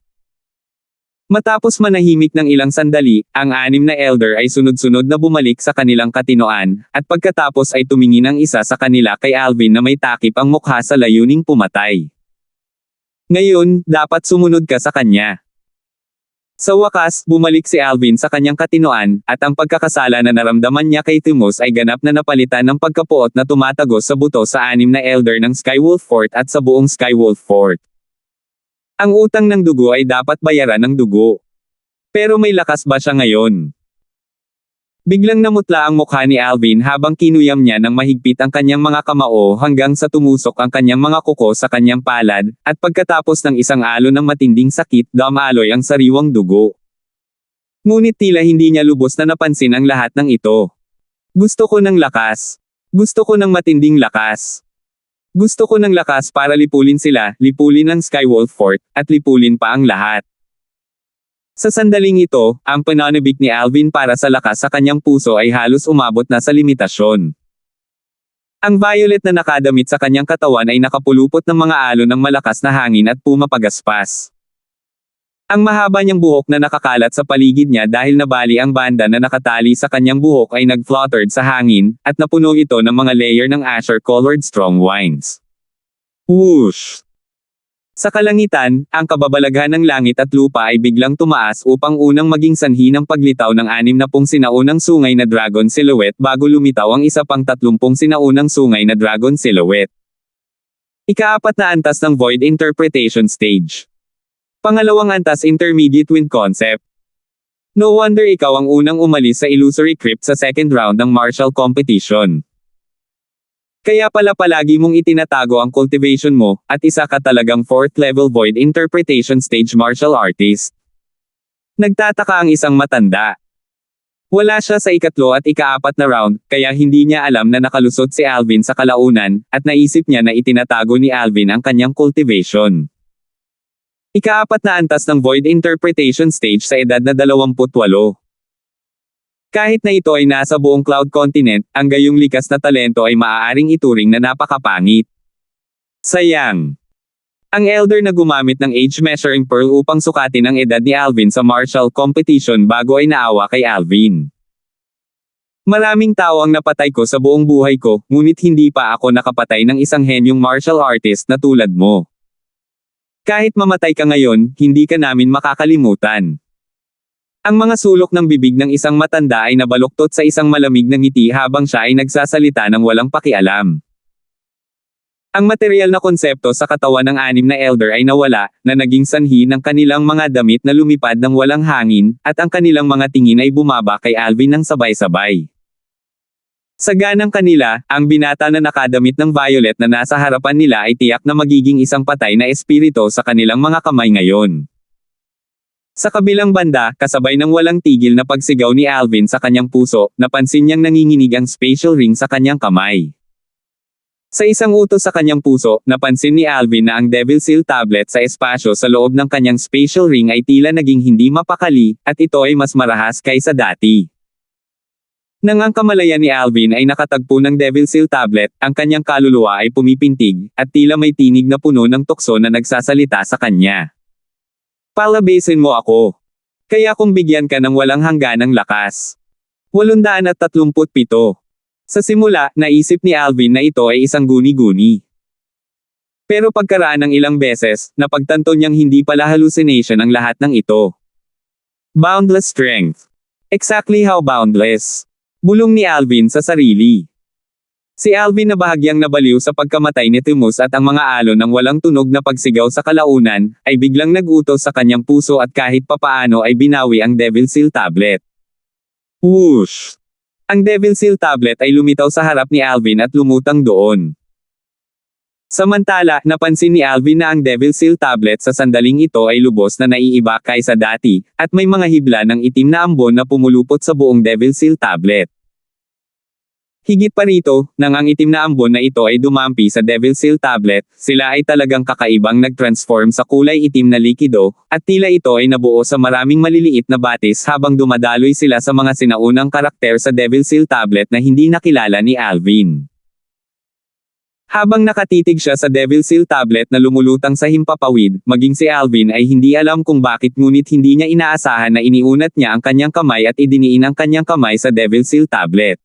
Speaker 1: Matapos manahimik ng ilang sandali, ang anim na elder ay sunod-sunod na bumalik sa kanilang katinoan, at pagkatapos ay tumingin ang isa sa kanila kay Alvin na may takip ang mukha sa layuning pumatay. Ngayon, dapat sumunod ka sa kanya. Sa wakas, bumalik si Alvin sa kanyang katinoan, at ang pagkakasala na naramdaman niya kay Timos ay ganap na napalitan ng pagkapuot na tumatagos sa buto sa anim na elder ng Skywolf Fort at sa buong Skywolf Fort. Ang utang ng dugo ay dapat bayaran ng dugo. Pero may lakas ba siya ngayon? Biglang namutla ang mukha ni Alvin habang kinuyam niya ng mahigpit ang kanyang mga kamao hanggang sa tumusok ang kanyang mga kuko sa kanyang palad, at pagkatapos ng isang alon ng matinding sakit, dumaloy ang sariwang dugo. Ngunit tila hindi niya lubos na napansin ang lahat ng ito. Gusto ko ng lakas. Gusto ko ng matinding lakas. Gusto ko ng lakas para lipulin sila, lipulin ang Skywolf Fort, at lipulin pa ang lahat. Sa sandaling ito, ang pananabik ni Alvin para sa lakas sa kanyang puso ay halos umabot na sa limitasyon. Ang violet na nakadamit sa kanyang katawan ay nakapulupot ng mga alon ng malakas na hangin at pumapagaspas. Ang mahaba niyang buhok na nakakalat sa paligid niya dahil nabali ang banda na nakatali sa kanyang buhok ay nag-fluttered sa hangin, at napuno ito ng mga layer ng asher-colored strong winds. Whoosh! Sa kalangitan, ang kababalaghan ng langit at lupa ay biglang tumaas upang unang maging sanhi ng paglitaw ng 60 sinaunang sungay na dragon silhouette bago lumitaw ang isa pang 30 sinaunang sungay na dragon silhouette. Ika-4 na antas ng Void Interpretation Stage. Pangalawang antas Intermediate Wind Concept. No wonder ikaw ang unang umalis sa Illusory Crypt sa second round ng martial competition. Kaya pala palagi mong itinatago ang cultivation mo, at isa ka talagang 4th level Void Interpretation Stage martial artist. Nagtataka ang isang matanda. Wala siya sa ikatlo at ika-4 na round, kaya hindi niya alam na nakalusot si Alvin sa kalaunan, at naisip niya na itinatago ni Alvin ang kanyang cultivation. Ika-4 na antas ng Void Interpretation Stage sa edad na 28. Kahit na ito ay nasa buong Cloud Continent, ang gayong likas na talento ay maaaring ituring na napakapangit. Sayang. Ang elder na gumamit ng Age Measuring Pearl upang sukatin ang edad ni Alvin sa martial competition bago ay naawa kay Alvin. Maraming tao ang napatay ko sa buong buhay ko, ngunit hindi pa ako nakapatay ng isang henyong martial artist na tulad mo. Kahit mamatay ka ngayon, hindi ka namin makakalimutan. Ang mga sulok ng bibig ng isang matanda ay nabaluktot sa isang malamig na ngiti habang siya ay nagsasalita ng walang pakialam. Ang materyal na konsepto sa katawan ng 6 na elder ay nawala, na naging sanhi ng kanilang mga damit na lumipad ng walang hangin, at ang kanilang mga tingin ay bumaba kay Alvin ng sabay-sabay. Sa ganang kanila, ang binata na nakadamit ng violet na nasa harapan nila ay tiyak na magiging isang patay na espiritu sa kanilang mga kamay ngayon. Sa kabilang banda, kasabay ng walang tigil na pagsigaw ni Alvin sa kanyang puso, napansin niyang nanginginig ang spatial ring sa kanyang kamay. Sa isang utos sa kanyang puso, napansin ni Alvin na ang Devil Seal tablet sa espasyo sa loob ng kanyang spatial ring ay tila naging hindi mapakali, at ito ay mas marahas kaysa dati. Nang ang kamalayan ni Alvin ay nakatagpo ng Devil Seal tablet, ang kanyang kaluluwa ay pumipintig, at tila may tinig na puno ng tukso na nagsasalita sa kanya. Palabasin mo ako. Kaya kung bigyan ka ng walang hangganang lakas. 837. Sa simula, naisip ni Alvin na ito ay isang guni-guni. Pero pagkaraan ng ilang beses, napagtanto niyang hindi pala hallucination ang lahat ng ito. Boundless strength. Exactly how boundless. Bulong ni Alvin sa sarili. Si Alvin na bahagyang nabaliw sa pagkamatay ni Timos at ang mga alon ng walang tunog na pagsigaw sa kalaunan, ay biglang nag-utos sa kanyang puso at kahit papaano ay binawi ang Devil Seal tablet. Whoosh! Ang Devil Seal tablet ay lumitaw sa harap ni Alvin at lumutang doon. Samantala, napansin ni Alvin na ang Devil Seal tablet sa sandaling ito ay lubos na naiiba kaysa dati, at may mga hibla ng itim na ambon na pumulupot sa buong Devil Seal tablet. Higit pa rito, nang ang itim na ambon na ito ay dumampi sa Devil Seal tablet, sila ay talagang kakaibang nag-transform sa kulay itim na likido, at tila ito ay nabuo sa maraming maliliit na batis habang dumadaloy sila sa mga sinaunang karakter sa Devil Seal tablet na hindi nakilala ni Alvin. Habang nakatitig siya sa Devil Seal tablet na lumulutang sa himpapawid, maging si Alvin ay hindi alam kung bakit ngunit hindi niya inaasahan na iniunat niya ang kanyang kamay at idiniin ang kanyang kamay sa Devil Seal tablet.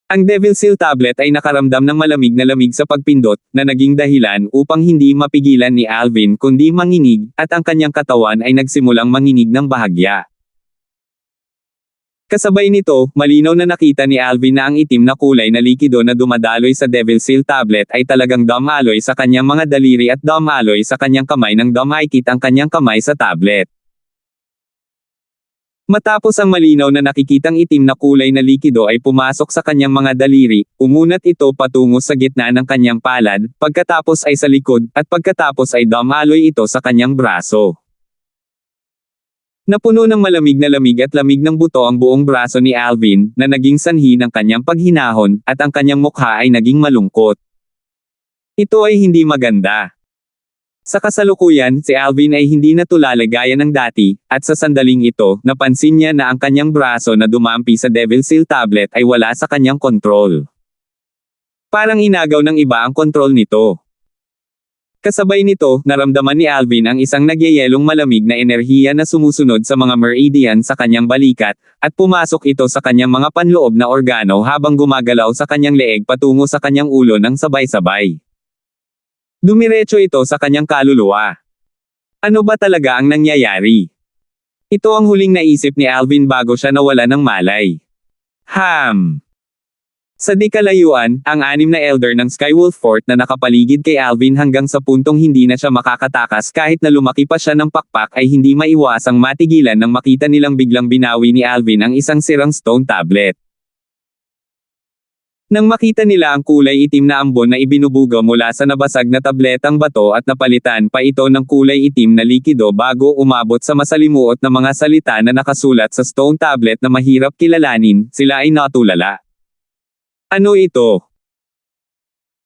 Speaker 1: Ang Devil Seal tablet ay nakaramdam ng malamig na lamig sa pagpindot, na naging dahilan upang hindi mapigilan ni Alvin kundi manginig, at ang kanyang katawan ay nagsimulang manginig ng bahagya. Kasabay nito, malinaw na nakita ni Alvin na ang itim na kulay na likido na dumadaloy sa Devil Seal tablet ay talagang dumaloy sa kanyang mga daliri at dumaloy sa kanyang kamay nang dumaikit ang kanyang kamay sa tablet. Matapos ang malinaw na nakikitang itim na kulay na likido ay pumasok sa kanyang mga daliri, umunat ito patungo sa gitna ng kanyang palad, pagkatapos ay sa likod, at pagkatapos ay dumaloy ito sa kanyang braso. Napuno ng malamig na lamig at lamig ng buto ang buong braso ni Alvin, na naging sanhi ng kanyang paghinahon, at ang kanyang mukha ay naging malungkot. Ito ay hindi maganda. Sa kasalukuyan, si Alvin ay hindi na tulala gaya ng dati, at sa sandaling ito, napansin niya na ang kanyang braso na dumampi sa Devil Seal tablet ay wala sa kanyang kontrol. Parang inagaw ng iba ang kontrol nito. Kasabay nito, naramdaman ni Alvin ang isang nagyayelong malamig na enerhiya na sumusunod sa mga meridian sa kanyang balikat, at pumasok ito sa kanyang mga panloob na organo habang gumagalaw sa kanyang leeg patungo sa kanyang ulo ng sabay-sabay. Dumiretso ito sa kanyang kaluluwa. Ano ba talaga ang nangyayari? Ito ang huling naisip ni Alvin bago siya nawala ng malay. Sa di kalayuan, ang 6 na elder ng Skywolf Fort na nakapaligid kay Alvin hanggang sa puntong hindi na siya makakatakas kahit na lumaki pa siya ng pakpak ay hindi maiwasang matigilan nang makita nilang biglang binawi ni Alvin ang isang sirang stone tablet. Nang makita nila ang kulay itim na ambon na ibinubuga mula sa nabasag na tabletang bato at napalitan pa ito ng kulay itim na likido bago umabot sa masalimuot na mga salita na nakasulat sa stone tablet na mahirap kilalanin, sila ay natulala. Ano ito?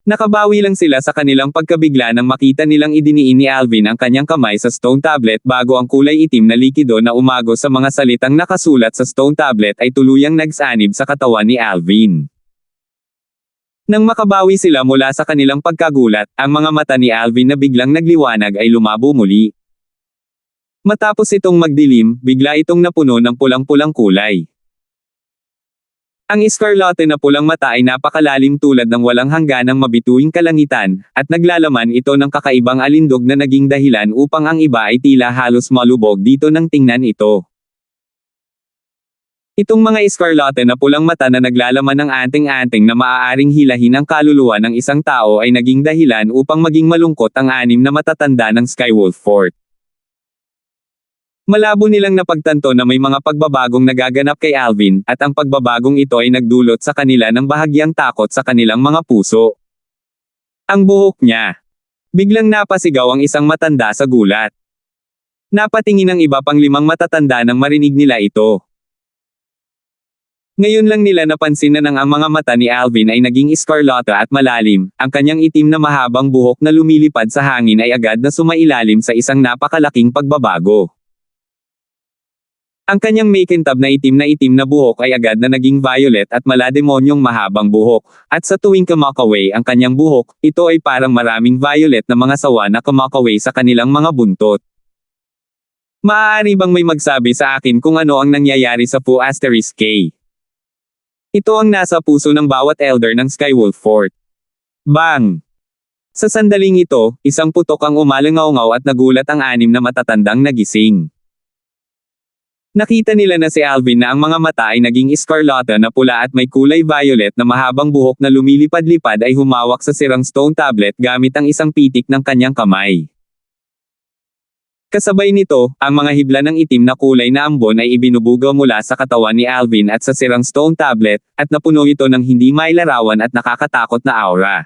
Speaker 1: Nakabawi lang sila sa kanilang pagkabigla nang makita nilang idiniin ni Alvin ang kanyang kamay sa stone tablet bago ang kulay itim na likido na umago sa mga salitang nakasulat sa stone tablet ay tuluyang nagsanib sa katawan ni Alvin. Nang makabawi sila mula sa kanilang pagkagulat, ang mga mata ni Alvin na biglang nagliwanag ay lumabo muli. Matapos itong magdilim, bigla itong napuno ng pulang-pulang kulay. Ang iskarlate na pulang mata ay napakalalim tulad ng walang hangganang mabituing kalangitan, at naglalaman ito ng kakaibang alindog na naging dahilan upang ang iba ay tila halos malubog dito nang tingnan ito. Itong mga iskarlate na pulang mata na naglalaman ng anting-anting na maaaring hilahin ang kaluluwa ng isang tao ay naging dahilan upang maging malungkot ang 6 na matatanda ng Skywolf Fort. Malabo nilang napagtanto na may mga pagbabagong nagaganap kay Alvin, at ang pagbabagong ito ay nagdulot sa kanila ng bahagyang takot sa kanilang mga puso. Ang buhok niya. Biglang napasigaw ang isang matanda sa gulat. Napatingin ang iba pang 5 matatanda nang marinig nila ito. Ngayon lang nila napansin na ang mga mata ni Alvin ay naging iskarlata at malalim, ang kanyang itim na mahabang buhok na lumilipad sa hangin ay agad na sumailalim sa isang napakalaking pagbabago. Ang kanyang makintab na itim na buhok ay agad na naging violet at malademonyong mahabang buhok, at sa tuwing kumakaway ang kanyang buhok, ito ay parang maraming violet na mga sawa na kumakaway sa kanilang mga buntot. Maaari bang may magsabi sa akin kung ano ang nangyayari sa Fu Asterisk K? Ito ang nasa puso ng bawat elder ng Skywolf Fort. Bang! Sa sandaling ito, isang putok ang umalangaw-ngaw at nagulat ang 6 na matatandang nagising. Nakita nila na si Alvin na ang mga mata ay naging iskarlata na pula at may kulay violet na mahabang buhok na lumilipad-lipad ay humawak sa sirang stone tablet gamit ang isang pitik ng kanyang kamay. Kasabay nito, ang mga hibla ng itim na kulay na ambon ay ibinubugaw mula sa katawan ni Alvin at sa sirang stone tablet, at napuno ito ng hindi mailarawan at nakakatakot na aura.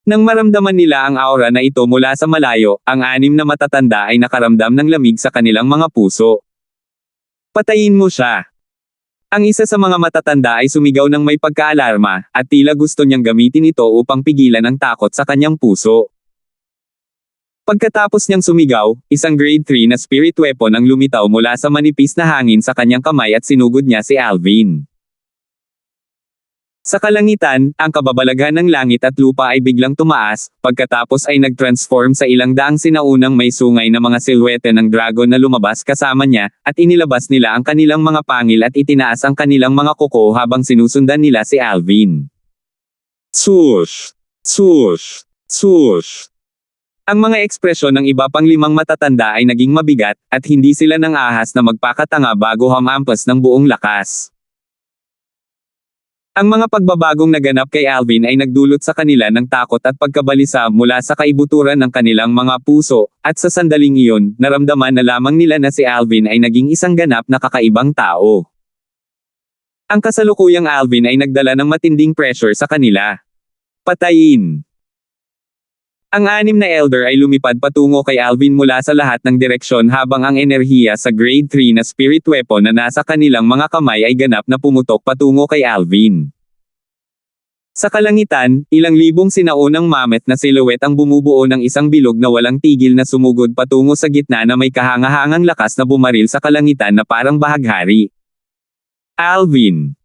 Speaker 1: Nang maramdaman nila ang aura na ito mula sa malayo, ang 6 na matatanda ay nakaramdam ng lamig sa kanilang mga puso. Patayin mo siya! Ang isa sa mga matatanda ay sumigaw ng may pagkaalarma, at tila gusto niyang gamitin ito upang pigilan ang takot sa kanyang puso. Pagkatapos niyang sumigaw, isang grade 3 na spirit weapon ang lumitaw mula sa manipis na hangin sa kanyang kamay at sinugod niya si Alvin. Sa kalangitan, ang kababalaghan ng langit at lupa ay biglang tumaas, pagkatapos ay nag-transform sa ilang daang sinaunang may sungay na mga silhwete ng dragon na lumabas kasama niya, at inilabas nila ang kanilang mga pangil at itinaas ang kanilang mga kuko habang sinusundan nila si Alvin. Swoosh! Swoosh! Swoosh! Ang mga ekspresyon ng iba pang 5 matatanda ay naging mabigat, at hindi sila nang ahas na magpakatanga bago hamampas ng buong lakas. Ang mga pagbabagong naganap kay Alvin ay nagdulot sa kanila ng takot at pagkabalisa mula sa kaibuturan ng kanilang mga puso, at sa sandaling iyon, naramdaman na lamang nila na si Alvin ay naging isang ganap na kakaibang tao. Ang kasalukuyang Alvin ay nagdala ng matinding pressure sa kanila. Patayin! Ang 6 na Elder ay lumipad patungo kay Alvin mula sa lahat ng direksyon habang ang enerhiya sa Grade 3 na spirit weapon na nasa kanilang mga kamay ay ganap na pumutok patungo kay Alvin. Sa kalangitan, ilang libong sinaunang mammoth na silhouette ang bumubuo ng isang bilog na walang tigil na sumugod patungo sa gitna na may kahangahangang lakas na bumaril sa kalangitan na parang bahaghari. Alvin.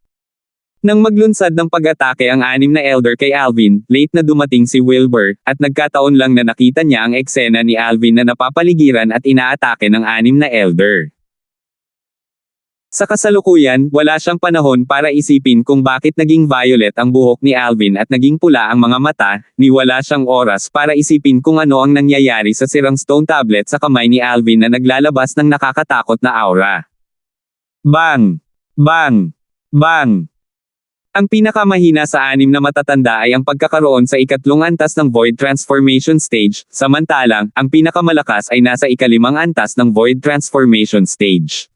Speaker 1: Nang maglunsad ng pag-atake ang 6 na Elder kay Alvin, late na dumating si Wilbur, at nagkataon lang na nakita niya ang eksena ni Alvin na napapaligiran at inaatake ng 6 na Elder. Sa kasalukuyan, wala siyang panahon para isipin kung bakit naging violet ang buhok ni Alvin at naging pula ang mga mata, ni wala siyang oras para isipin kung ano ang nangyayari sa sirang stone tablet sa kamay ni Alvin na naglalabas ng nakakatakot na aura. Bang! Bang! Bang! Ang pinakamahina sa 6 na matatanda ay ang pagkakaroon sa ikatlong antas ng Void Transformation Stage, samantalang, ang pinakamalakas ay nasa ika-5 antas ng Void Transformation Stage.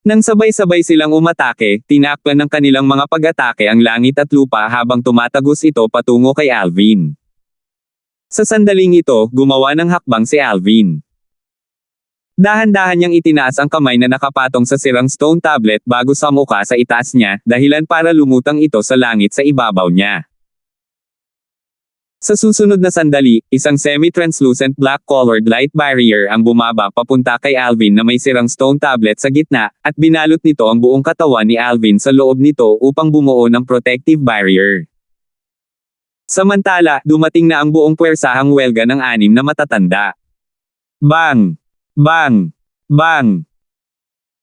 Speaker 1: Nang sabay-sabay silang umatake, tinakpan ng kanilang mga pag-atake ang langit at lupa habang tumatagos ito patungo kay Alvin. Sa sandaling ito, gumawa ng hakbang si Alvin. Dahan-dahan niyang itinaas ang kamay na nakapatong sa sirang stone tablet bago sa mukha sa itaas niya, dahilan para lumutang ito sa langit sa ibabaw niya. Sa susunod na sandali, isang semi-translucent black-colored light barrier ang bumaba papunta kay Alvin na may sirang stone tablet sa gitna, at binalot nito ang buong katawan ni Alvin sa loob nito upang bumuo ng protective barrier. Samantala, dumating na ang buong puwersahang welga ng 6 na matatanda. Bang! Bang! Bang!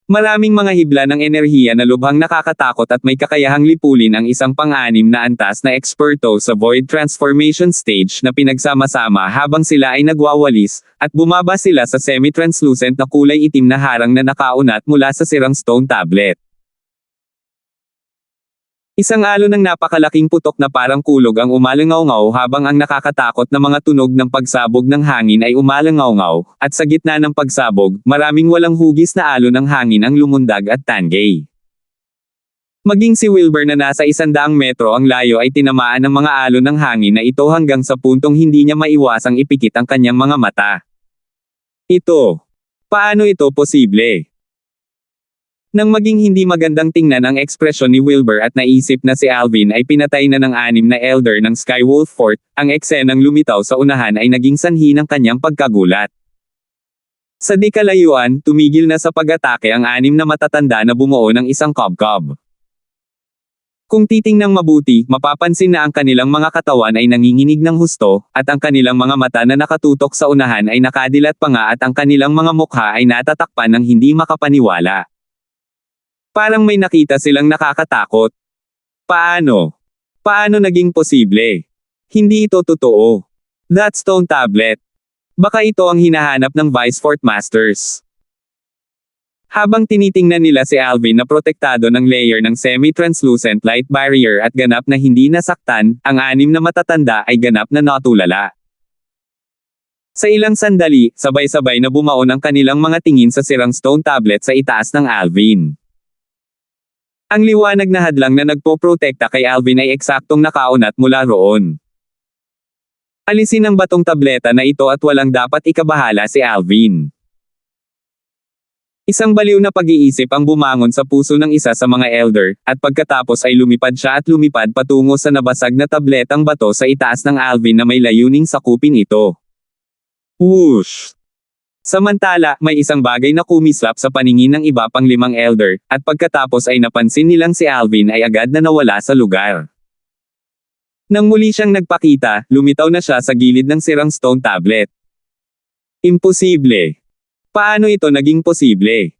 Speaker 1: Maraming mga hibla ng enerhiya na lubhang nakakatakot at may kakayahang lipulin ang isang pang-6 na antas na eksperto sa Void Transformation Stage na pinagsama-sama habang sila ay nagwawalis, at bumaba sila sa semi-translucent na kulay itim na harang na nakaunat mula sa sirang stone tablet. Isang alon ng napakalaking putok na parang kulog ang umalangaw-ngaw habang ang nakakatakot na mga tunog ng pagsabog ng hangin ay umalangaw-ngaw, at sa gitna ng pagsabog, maraming walang hugis na alon ng hangin ang lumundag at tangay. Maging si Wilbur na nasa 100 metro ang layo ay tinamaan ng mga alon ng hangin na ito hanggang sa puntong hindi niya maiwasang ipikit ang kanyang mga mata. Paano ito posible? Nang maging hindi magandang tingnan ang ekspresyon ni Wilbur at naisip na si Alvin ay pinatay na ng 6 na Elder ng Skywolf Fort, ang eksenang lumitaw sa unahan ay naging sanhi ng kanyang pagkagulat. Sa di kalayuan, tumigil na sa pag-atake ang 6 na matatanda na bumuo ng isang cob-cob. Kung titingnang mabuti, mapapansin na ang kanilang mga katawan ay nanginginig ng husto, at ang kanilang mga mata na nakatutok sa unahan ay nakadilat pa nga at ang kanilang mga mukha ay natatakpan ng hindi makapaniwala. Parang may nakita silang nakakatakot. Paano? Paano naging posible? Hindi ito totoo. That stone tablet. Baka ito ang hinahanap ng Vice Fort Masters. Habang tinitingnan nila si Alvin na protektado ng layer ng semi-translucent light barrier at ganap na hindi nasaktan, ang 6 na matatanda ay ganap na natulala. Sa ilang sandali, sabay-sabay na bumaon ang kanilang mga tingin sa sirang stone tablet sa itaas ng Alvin. Ang liwanag na hadlang na nagpoprotekta kay Alvin ay eksaktong nakaunat mula roon. Alisin ang batong tableta na ito at walang dapat ikabahala si Alvin. Isang baliw na pag-iisip ang bumangon sa puso ng isa sa mga Elder, at pagkatapos ay lumipad siya at lumipad patungo sa nabasag na tabletang bato sa itaas ng Alvin na may layuning sakupin ito. Whoosh! Samantala, may isang bagay na kumislap sa paningin ng iba pang 5 elder, at pagkatapos ay napansin nilang si Alvin ay agad na nawala sa lugar. Nang muli siyang nagpakita, lumitaw na siya sa gilid ng sirang stone tablet. Imposible. Paano ito naging posible?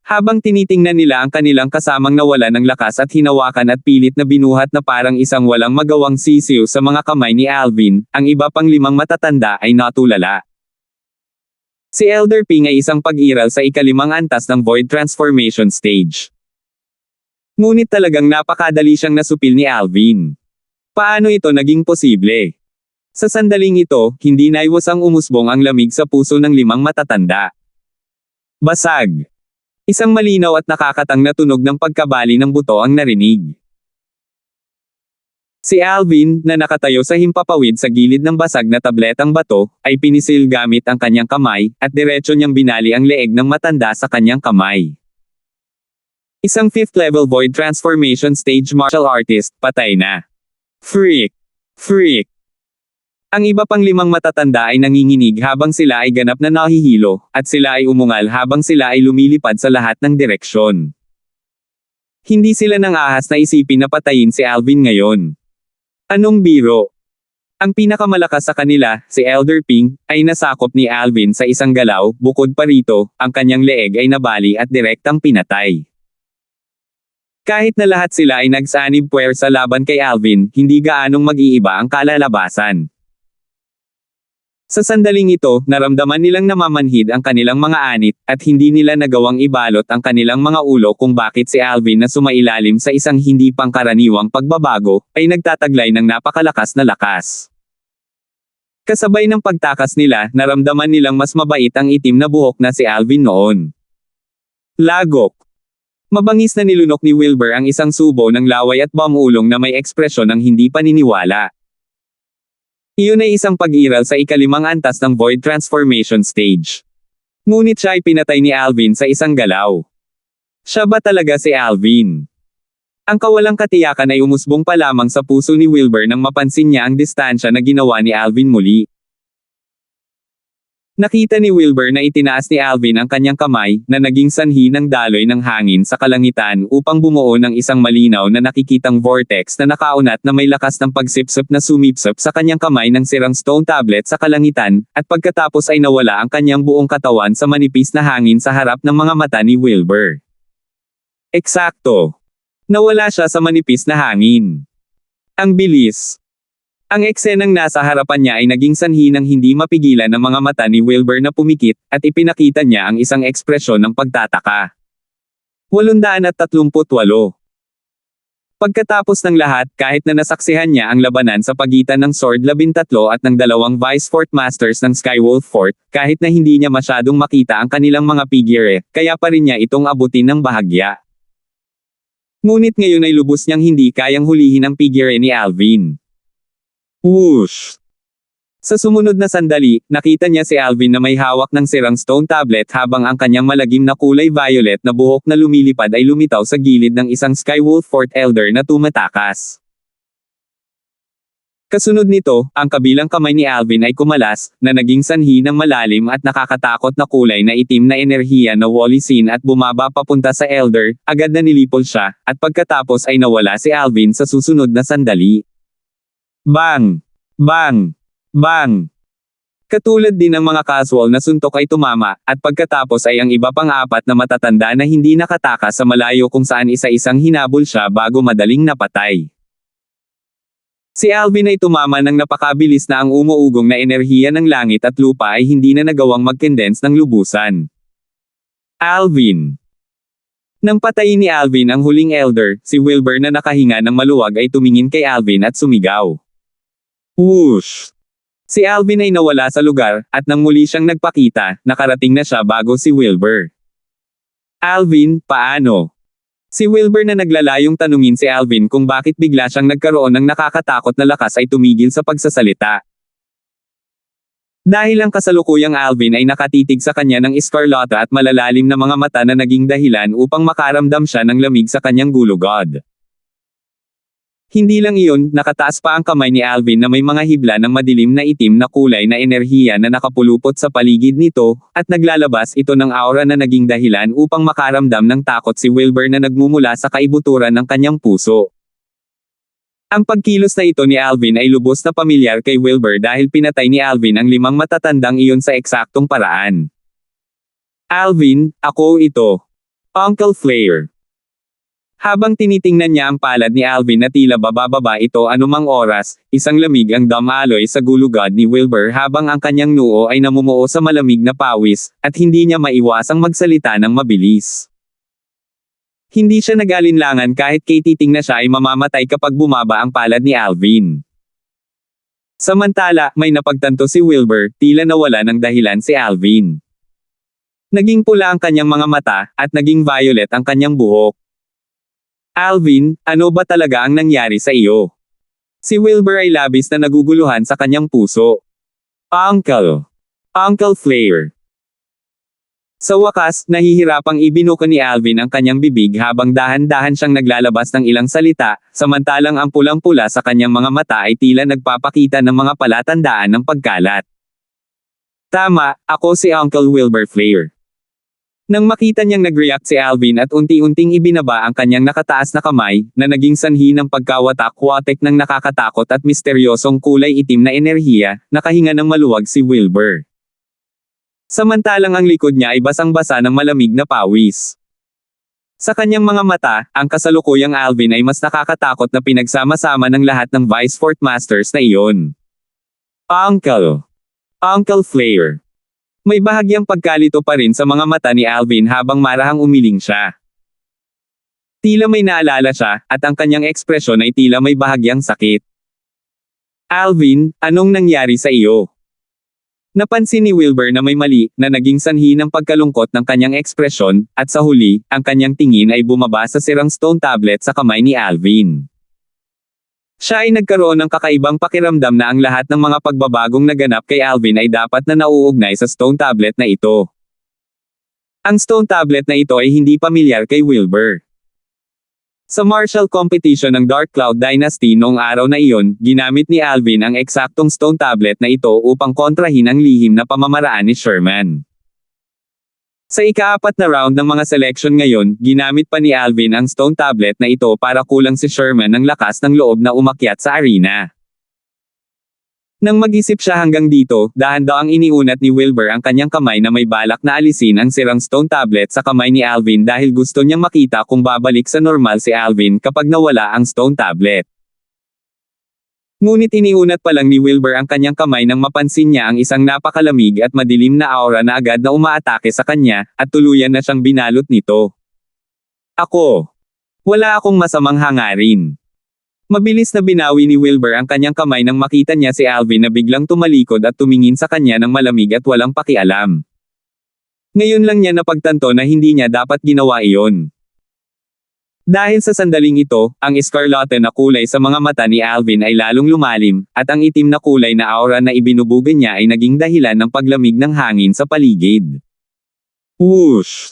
Speaker 1: Habang tinitingnan nila ang kanilang kasamang nawala ng lakas at hinawakan at pilit na binuhat na parang isang walang magawang sisiw sa mga kamay ni Alvin, ang iba pang 5 matatanda ay natulala. Si Elder Ping ay isang pag-iral sa ika-5 antas ng Void Transformation Stage. Ngunit talagang napakadali siyang nasupil ni Alvin. Paano ito naging posible? Sa sandaling ito, hindi naiwasang umusbong ang lamig sa puso ng 5 matatanda. Basag. Isang malinaw at nakakatang na tunog ng pagkabali ng buto ang narinig. Si Alvin, na nakatayo sa himpapawid sa gilid ng basag na tabletang bato, ay pinisil gamit ang kanyang kamay, at diretso niyang binali ang leeg ng matanda sa kanyang kamay. Isang 5th level Void Transformation Stage martial artist, patay na. Freak! Freak! Ang iba pang 5 matatanda ay nanginginig habang sila ay ganap na nahihilo, at sila ay umungal habang sila ay lumilipad sa lahat ng direksyon. Hindi sila nang ahas na isipin na patayin si Alvin ngayon. Anong biro? Ang pinakamalakas sa kanila, si Elder Ping, ay nasakop ni Alvin sa isang galaw, bukod pa rito, ang kanyang leeg ay nabali at direktang pinatay. Kahit na lahat sila ay nagsanib puwersa laban kay Alvin, hindi gaanong mag-iiba ang kalalabasan. Sa sandaling ito, naramdaman nilang namamanhid ang kanilang mga anit, at hindi nila nagawang ibalot ang kanilang mga ulo kung bakit si Alvin na sumailalim sa isang hindi pangkaraniwang pagbabago, ay nagtataglay ng napakalakas na lakas. Kasabay ng pagtakas nila, naramdaman nilang mas mabait ang itim na buhok na si Alvin noon. Lagok. Mabangis na nilunok ni Wilbur ang isang subo ng laway at bamulong na may ekspresyon ng hindi paniniwala. Iyon ay isang pag-iral sa ika-5 antas ng Void Transformation Stage. Ngunit siya ay pinatay ni Alvin sa isang galaw. Siya ba talaga si Alvin? Ang kawalang katiyakan ay umusbong pa lamang sa puso ni Wilbur nang mapansin niya ang distansya na ginawa ni Alvin muli. Nakita ni Wilbur na itinaas ni Alvin ang kanyang kamay, na naging sanhi ng daloy ng hangin sa kalangitan upang bumuo ng isang malinaw na nakikitang vortex na nakaunat na may lakas ng pagsipsip na sumipsip sa kanyang kamay ng sirang stone tablet sa kalangitan, at pagkatapos ay nawala ang kanyang buong katawan sa manipis na hangin sa harap ng mga mata ni Wilbur. Eksakto. Nawala siya sa manipis na hangin. Ang bilis. Ang eksenang nasa harapan niya ay naging sanhi ng hindi mapigilan ng mga mata ni Wilbur na pumikit, at ipinakita niya ang isang ekspresyon ng pagtataka. 838. Pagkatapos ng lahat, kahit na nasaksihan niya ang labanan sa pagitan ng Sword 13 at ng 2 Vice Fort Masters ng Skywolf Fort, kahit na hindi niya masyadong makita ang kanilang mga figure, kaya pa rin niya itong abutin ng bahagya. Ngunit ngayon ay lubos niyang hindi kayang hulihin ang figure ni Alvin. Whoosh! Sa sumunod na sandali, nakita niya si Alvin na may hawak ng sirang stone tablet habang ang kanyang malagim na kulay violet na buhok na lumilipad ay lumitaw sa gilid ng isang Skywolf Fort Elder na tumatakas. Kasunod nito, ang kabilang kamay ni Alvin ay kumalas, na naging sanhi ng malalim at nakakatakot na kulay na itim na enerhiya na walisin at bumaba papunta sa Elder, agad na nilipol siya, at pagkatapos ay nawala si Alvin sa susunod na sandali. Bang! Bang! Bang! Katulad din ng mga casual na suntok ay tumama, at pagkatapos ay ang iba pang 4 na matatanda na hindi nakatakas sa malayo kung saan isa-isang hinabol siya bago madaling napatay. Si Alvin ay tumama ng napakabilis na ang umuugong na enerhiya ng langit at lupa ay hindi na nagawang mag-condense ng lubusan. Alvin! Nang patayin ni Alvin ang huling elder, si Wilbur na nakahinga ng maluwag ay tumingin kay Alvin at sumigaw. Whoosh! Si Alvin ay nawala sa lugar, at nang muli siyang nagpakita, nakarating na siya bago si Wilbur. Alvin, paano? Si Wilbur na naglalayong tanungin si Alvin kung bakit bigla siyang nagkaroon ng nakakatakot na lakas ay tumigil sa pagsasalita. Dahil ang kasalukuyang Alvin ay nakatitig sa kanya ng eskarlata at malalalim na mga mata na naging dahilan upang makaramdam siya ng lamig sa kanyang gulugod. Hindi lang iyon, nakataas pa ang kamay ni Alvin na may mga hibla ng madilim na itim na kulay na enerhiya na nakapulupot sa paligid nito, at naglalabas ito ng aura na naging dahilan upang makaramdam ng takot si Wilbur na nagmumula sa kaibuturan ng kanyang puso. Ang pagkilos na ito ni Alvin ay lubos na pamilyar kay Wilbur dahil pinatay ni Alvin ang 5 matatandang iyon sa eksaktong paraan. Alvin, ako ito. Uncle Flair. Habang tinitingnan niya ang palad ni Alvin na tila bababa ito anumang oras, isang lamig ang damaloy sa gulugad ni Wilbur habang ang kanyang noo ay namumuo sa malamig na pawis, at hindi niya maiwasang magsalita ng mabilis. Hindi siya nag-alinlangan kahit kay titing na siya ay mamamatay kapag bumaba ang palad ni Alvin. Samantala, may napagtanto si Wilbur, tila nawala ng dahilan si Alvin. Naging pula ang kanyang mga mata, at naging violet ang kanyang buhok. Alvin, ano ba talaga ang nangyari sa iyo? Si Wilbur ay labis na naguguluhan sa kanyang puso. Uncle Flair. Sa wakas, nahihirapang ibinuka ni Alvin ang kanyang bibig habang dahan-dahan siyang naglalabas ng ilang salita, samantalang ang pulang-pula sa kanyang mga mata ay tila nagpapakita ng mga palatandaan ng pagkalat. Tama, ako si Uncle Wilbur Flair. Nang makita niyang nag-react si Alvin at unti-unting ibinaba ang kanyang nakataas na kamay, na naging sanhi ng pagkawatak-watek ng nakakatakot at misteryosong kulay itim na enerhiya, nakahinga ng maluwag si Wilbur. Samantalang ang likod niya ay basang-basa ng malamig na pawis. Sa kanyang mga mata, ang kasalukuyang Alvin ay mas nakakatakot na pinagsama-sama ng lahat ng Vice Fort Masters na iyon. Uncle Flair. May bahagyang pagkalito pa rin sa mga mata ni Alvin habang marahang umiling siya. Tila may naalala siya, at ang kanyang ekspresyon ay tila may bahagyang sakit. Alvin, anong nangyari sa iyo? Napansin ni Wilbur na may mali, na naging sanhi ng pagkalungkot ng kanyang ekspresyon, at sa huli, ang kanyang tingin ay bumaba sa sirang stone tablet sa kamay ni Alvin. Siya ay nagkaroon ng kakaibang pakiramdam na ang lahat ng mga pagbabagong naganap kay Alvin ay dapat na nauugnay sa stone tablet na ito. Ang stone tablet na ito ay hindi pamilyar kay Wilbur. Sa martial competition ng Dark Cloud Dynasty noong araw na iyon, ginamit ni Alvin ang eksaktong stone tablet na ito upang kontrahin ang lihim na pamamaraan ni Sherman. Sa ika-4 na round ng mga selection ngayon, ginamit pa ni Alvin ang stone tablet na ito para kulang si Sherman ng lakas ng loob na umakyat sa arena. Nang mag-isip siya hanggang dito, dahan-daang iniunat ni Wilbur ang kanyang kamay na may balak na alisin ang sirang stone tablet sa kamay ni Alvin dahil gusto niyang makita kung babalik sa normal si Alvin kapag nawala ang stone tablet. Ngunit iniunat pa lang ni Wilbur ang kanyang kamay nang mapansin niya ang isang napakalamig at madilim na aura na agad na umaatake sa kanya, at tuluyan na siyang binalot nito. Wala akong masamang hangarin. Mabilis na binawi ni Wilbur ang kanyang kamay nang makita niya si Alvin na biglang tumalikod at tumingin sa kanya ng malamig at walang pakialam. Ngayon lang niya napagtanto na hindi niya dapat ginawa iyon. Dahil sa sandaling ito, ang escarlate na kulay sa mga mata ni Alvin ay lalong lumalim, at ang itim na kulay na aura na ibinubugan niya ay naging dahilan ng paglamig ng hangin sa paligid. Whoosh!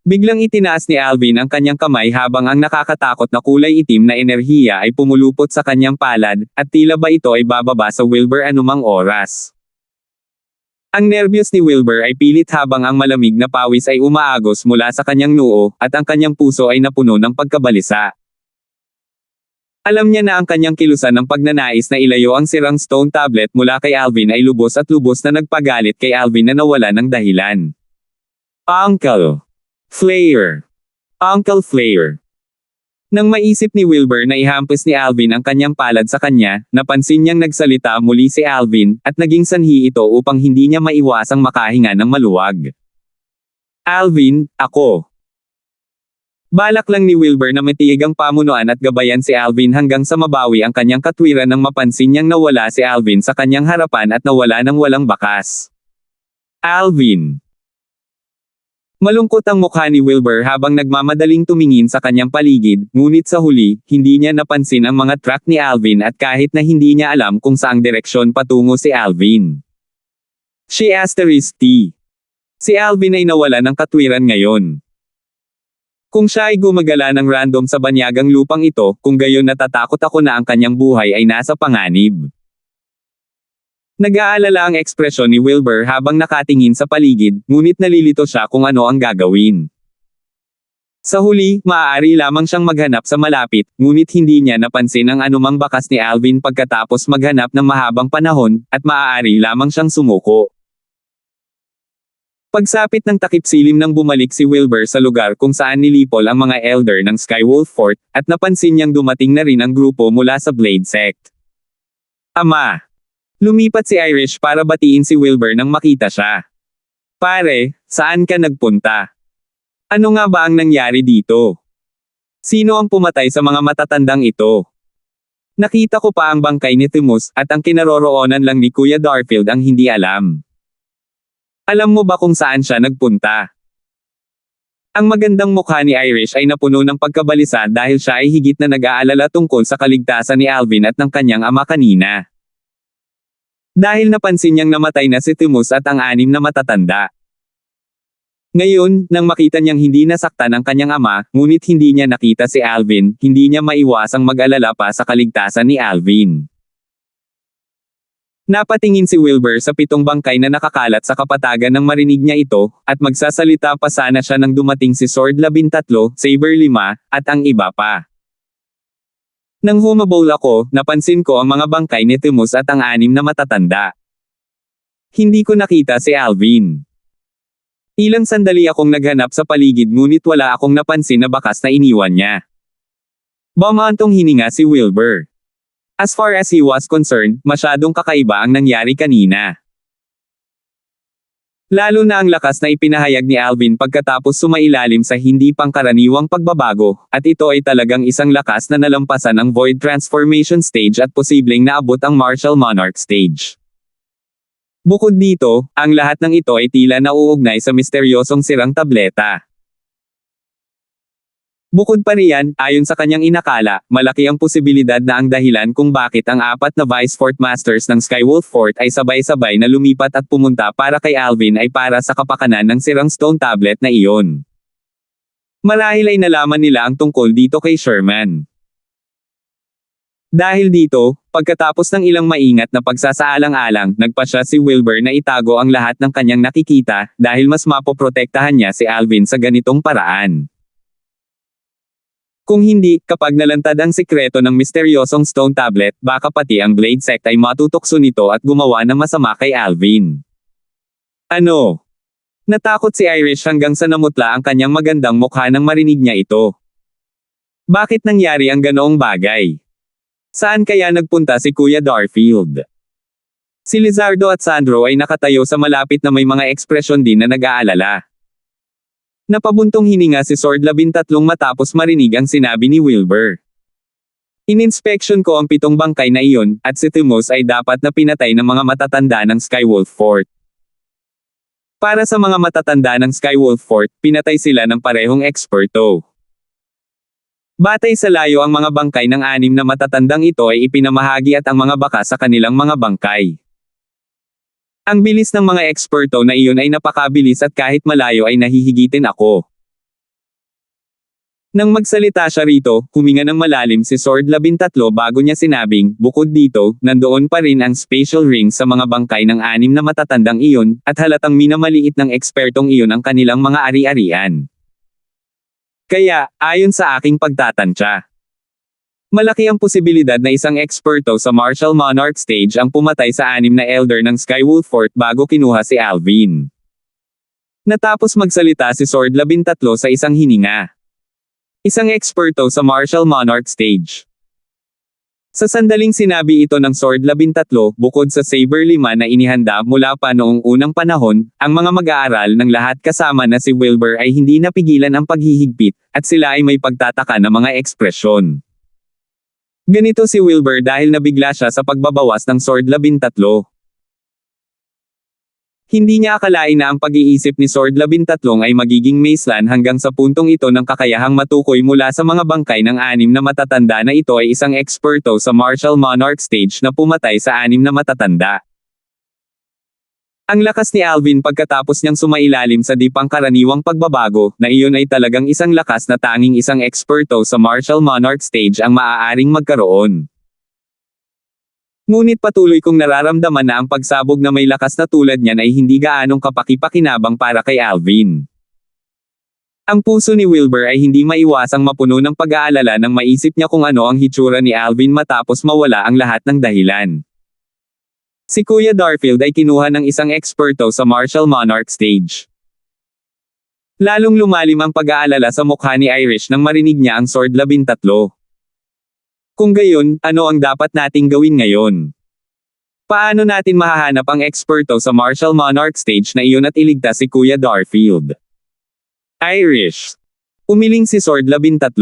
Speaker 1: Biglang itinaas ni Alvin ang kanyang kamay habang ang nakakatakot na kulay itim na enerhiya ay pumulupot sa kanyang palad, at tila ba ito ay bababa sa Wilbur anumang oras. Ang nervyos ni Wilbur ay pilit habang ang malamig na pawis ay umaagos mula sa kanyang noo, at ang kanyang puso ay napuno ng pagkabalisa. Alam niya na ang kanyang kilusan ng pagnanais na ilayo ang sirang stone tablet mula kay Alvin ay lubos at lubos na nagpagalit kay Alvin na nawala ng dahilan. Uncle Flair. Nang maisip ni Wilbur na ihampas ni Alvin ang kanyang palad sa kanya, napansin niyang nagsalita muli si Alvin, at naging sanhi ito upang hindi niya maiwasang makahinga ng maluwag. Alvin, ako. Balak lang ni Wilbur na matiigang pamunuan at gabayan si Alvin hanggang sa mabawi ang kanyang katwiran nang mapansin niyang nawala si Alvin sa kanyang harapan at nawala ng walang bakas. Alvin. Malungkot ang mukha ni Wilbur habang nagmamadaling tumingin sa kanyang paligid, ngunit sa huli, hindi niya napansin ang mga track ni Alvin at kahit na hindi niya alam kung saang direksyon patungo si Alvin. Si Alvin ay nawala ng katwiran ngayon. Kung siya ay gumagala ng random sa banyagang lupang ito, kung gayon natatakot ako na ang kanyang buhay ay nasa panganib. Nag-aalala ang ekspresyon ni Wilbur habang nakatingin sa paligid, ngunit nalilito siya kung ano ang gagawin. Sa huli, maaari lamang siyang maghanap sa malapit, ngunit hindi niya napansin ang anumang bakas ni Alvin pagkatapos maghanap ng mahabang panahon, at maaari lamang siyang sumuko. Pagsapit ng takip silim nang bumalik si Wilbur sa lugar kung saan nilipol ang mga elder ng Skywolf Fort, at napansin niyang dumating na rin ang grupo mula sa Blade Sect. Ama! Lumipat si Irish para batiin si Wilbur nang makita siya. Pare, saan ka nagpunta? Ano nga ba ang nangyari dito? Sino ang pumatay sa mga matatandang ito? Nakita ko pa ang bangkay ni Timus, at ang kinaroroonan lang ni Kuya Darfield ang hindi alam. Alam mo ba kung saan siya nagpunta? Ang magandang mukha ni Irish ay napuno ng pagkabalisa dahil siya ay higit na nag-aalala tungkol sa kaligtasan ni Alvin at ng kanyang ama kanina. Dahil napansin niyang namatay na si Timus at ang 6 na matatanda. Ngayon, nang makita niyang hindi nasaktan ang kanyang ama, ngunit hindi niya nakita si Alvin, hindi niya maiwasang mag-alala pa sa kaligtasan ni Alvin. Napatingin si Wilbur sa 7 bangkay na nakakalat sa kapatagan nang marinig niya ito, at magsasalita pa sana siya nang dumating si Sword 13, Saber 5, at ang iba pa. Nang humabol ako, napansin ko ang mga bangkay ni Timus at ang 6 na matatanda. Hindi ko nakita si Alvin. Ilang sandali akong naghanap sa paligid ngunit wala akong napansin na bakas na iniwan niya. Bumantong hininga si Wilbur. As far as he was concerned, masyadong kakaiba ang nangyari kanina. Lalo na ang lakas na ipinahayag ni Alvin pagkatapos sumailalim sa hindi pangkaraniwang pagbabago, at ito ay talagang isang lakas na nalampasan ang Void Transformation Stage at posibleng naabot ang Martial Monarch Stage. Bukod dito, ang lahat ng ito ay tila nauugnay sa misteryosong sirang tableta. Bukod pa riyan, ayon sa kanyang inakala, malaki ang posibilidad na ang dahilan kung bakit ang 4 na Vice Fort Masters ng Skywolf Fort ay sabay-sabay na lumipat at pumunta para kay Alvin ay para sa kapakanan ng sirang stone tablet na iyon. Marahil ay nalaman nila ang tungkol dito kay Sherman. Dahil dito, pagkatapos ng ilang maingat na pagsasaalang-alang, nagpasya si Wilbur na itago ang lahat ng kanyang nakikita, dahil mas mapoprotektahan niya si Alvin sa ganitong paraan. Kung hindi, kapag nalantad ang sikreto ng misteryosong stone tablet, baka pati ang Blade Sect ay matutokso nito at gumawa ng masama kay Alvin. Ano? Natakot si Irish hanggang sa namutla ang kanyang magandang mukha nang marinig niya ito. Bakit nangyari ang ganoong bagay? Saan kaya nagpunta si Kuya Darfield? Si Lizardo at Sandro ay nakatayo sa malapit na may mga ekspresyon din na nag-aalala. Napabuntong hininga si Sword 13 matapos marinig ang sinabi ni Wilbur. Ininspeksyon ko ang 7 bangkay na iyon, at si Timus ay dapat na pinatay ng mga matatanda ng Skywolf Fort. Para sa mga matatanda ng Skywolf Fort, pinatay sila ng parehong eksperto. Batay sa layo ang mga bangkay ng 6 na matatandang ito ay ipinamahagi at ang mga bakas sa kanilang mga bangkay. Ang bilis ng mga eksperto na iyon ay napakabilis at kahit malayo ay nahihigitin ako. Nang magsalita siya rito, huminga ng malalim si Sword 13 bago niya sinabing, bukod dito, nandoon pa rin ang spatial ring sa mga bangkay ng 6 na matatandang iyon, at halatang minamaliit ng ekspertong iyon ang kanilang mga ari-arian. Kaya, ayon sa aking pagtatantya, malaki ang posibilidad na isang eksperto sa Martial Monarch Stage ang pumatay sa 6 na elder ng Skywolf Fort bago kinuha si Alvin. Natapos magsalita si Sword 13 sa isang hininga. Isang eksperto sa Martial Monarch Stage. Sa sandaling sinabi ito ng Sword 13, bukod sa Saber 5 na inihanda mula pa noong unang panahon, ang mga mag-aaral ng lahat kasama na si Wilbur ay hindi napigilan ang paghihigpit, at sila ay may pagtataka na mga ekspresyon. Ganito si Wilbur dahil nabigla siya sa pagbabawas ng Sword 13. Hindi niya akalain na ang pag-iisip ni Sword 13 ay magiging mazeland hanggang sa puntong ito ng kakayahang matukoy mula sa mga bangkay ng 6 na matatanda na ito ay isang eksperto sa Martial Monarch Stage na pumatay sa 6 na matatanda. Ang lakas ni Alvin pagkatapos niyang sumailalim sa di pangkaraniwang pagbabago, na iyon ay talagang isang lakas na tanging isang eksperto sa martial monarch stage ang maaaring magkaroon. Ngunit patuloy kong nararamdaman na ang pagsabog na may lakas na tulad niyan ay hindi gaanong kapaki-pakinabang para kay Alvin. Ang puso ni Wilbur ay hindi maiwasang mapuno ng pag-aalala nang maisip niya kung ano ang hitsura ni Alvin matapos mawala ang lahat ng dahilan. Si Kuya Darfield ay kinuha ng isang eksperto sa martial monarch stage. Lalong lumalim ang pag-aalala sa mukha ni Irish nang marinig niya ang Sword 13. Kung gayon, ano ang dapat nating gawin ngayon? Paano natin mahahanap ang eksperto sa martial monarch stage na iyon at iligtas si Kuya Darfield? Irish. Umiling si Sword 13.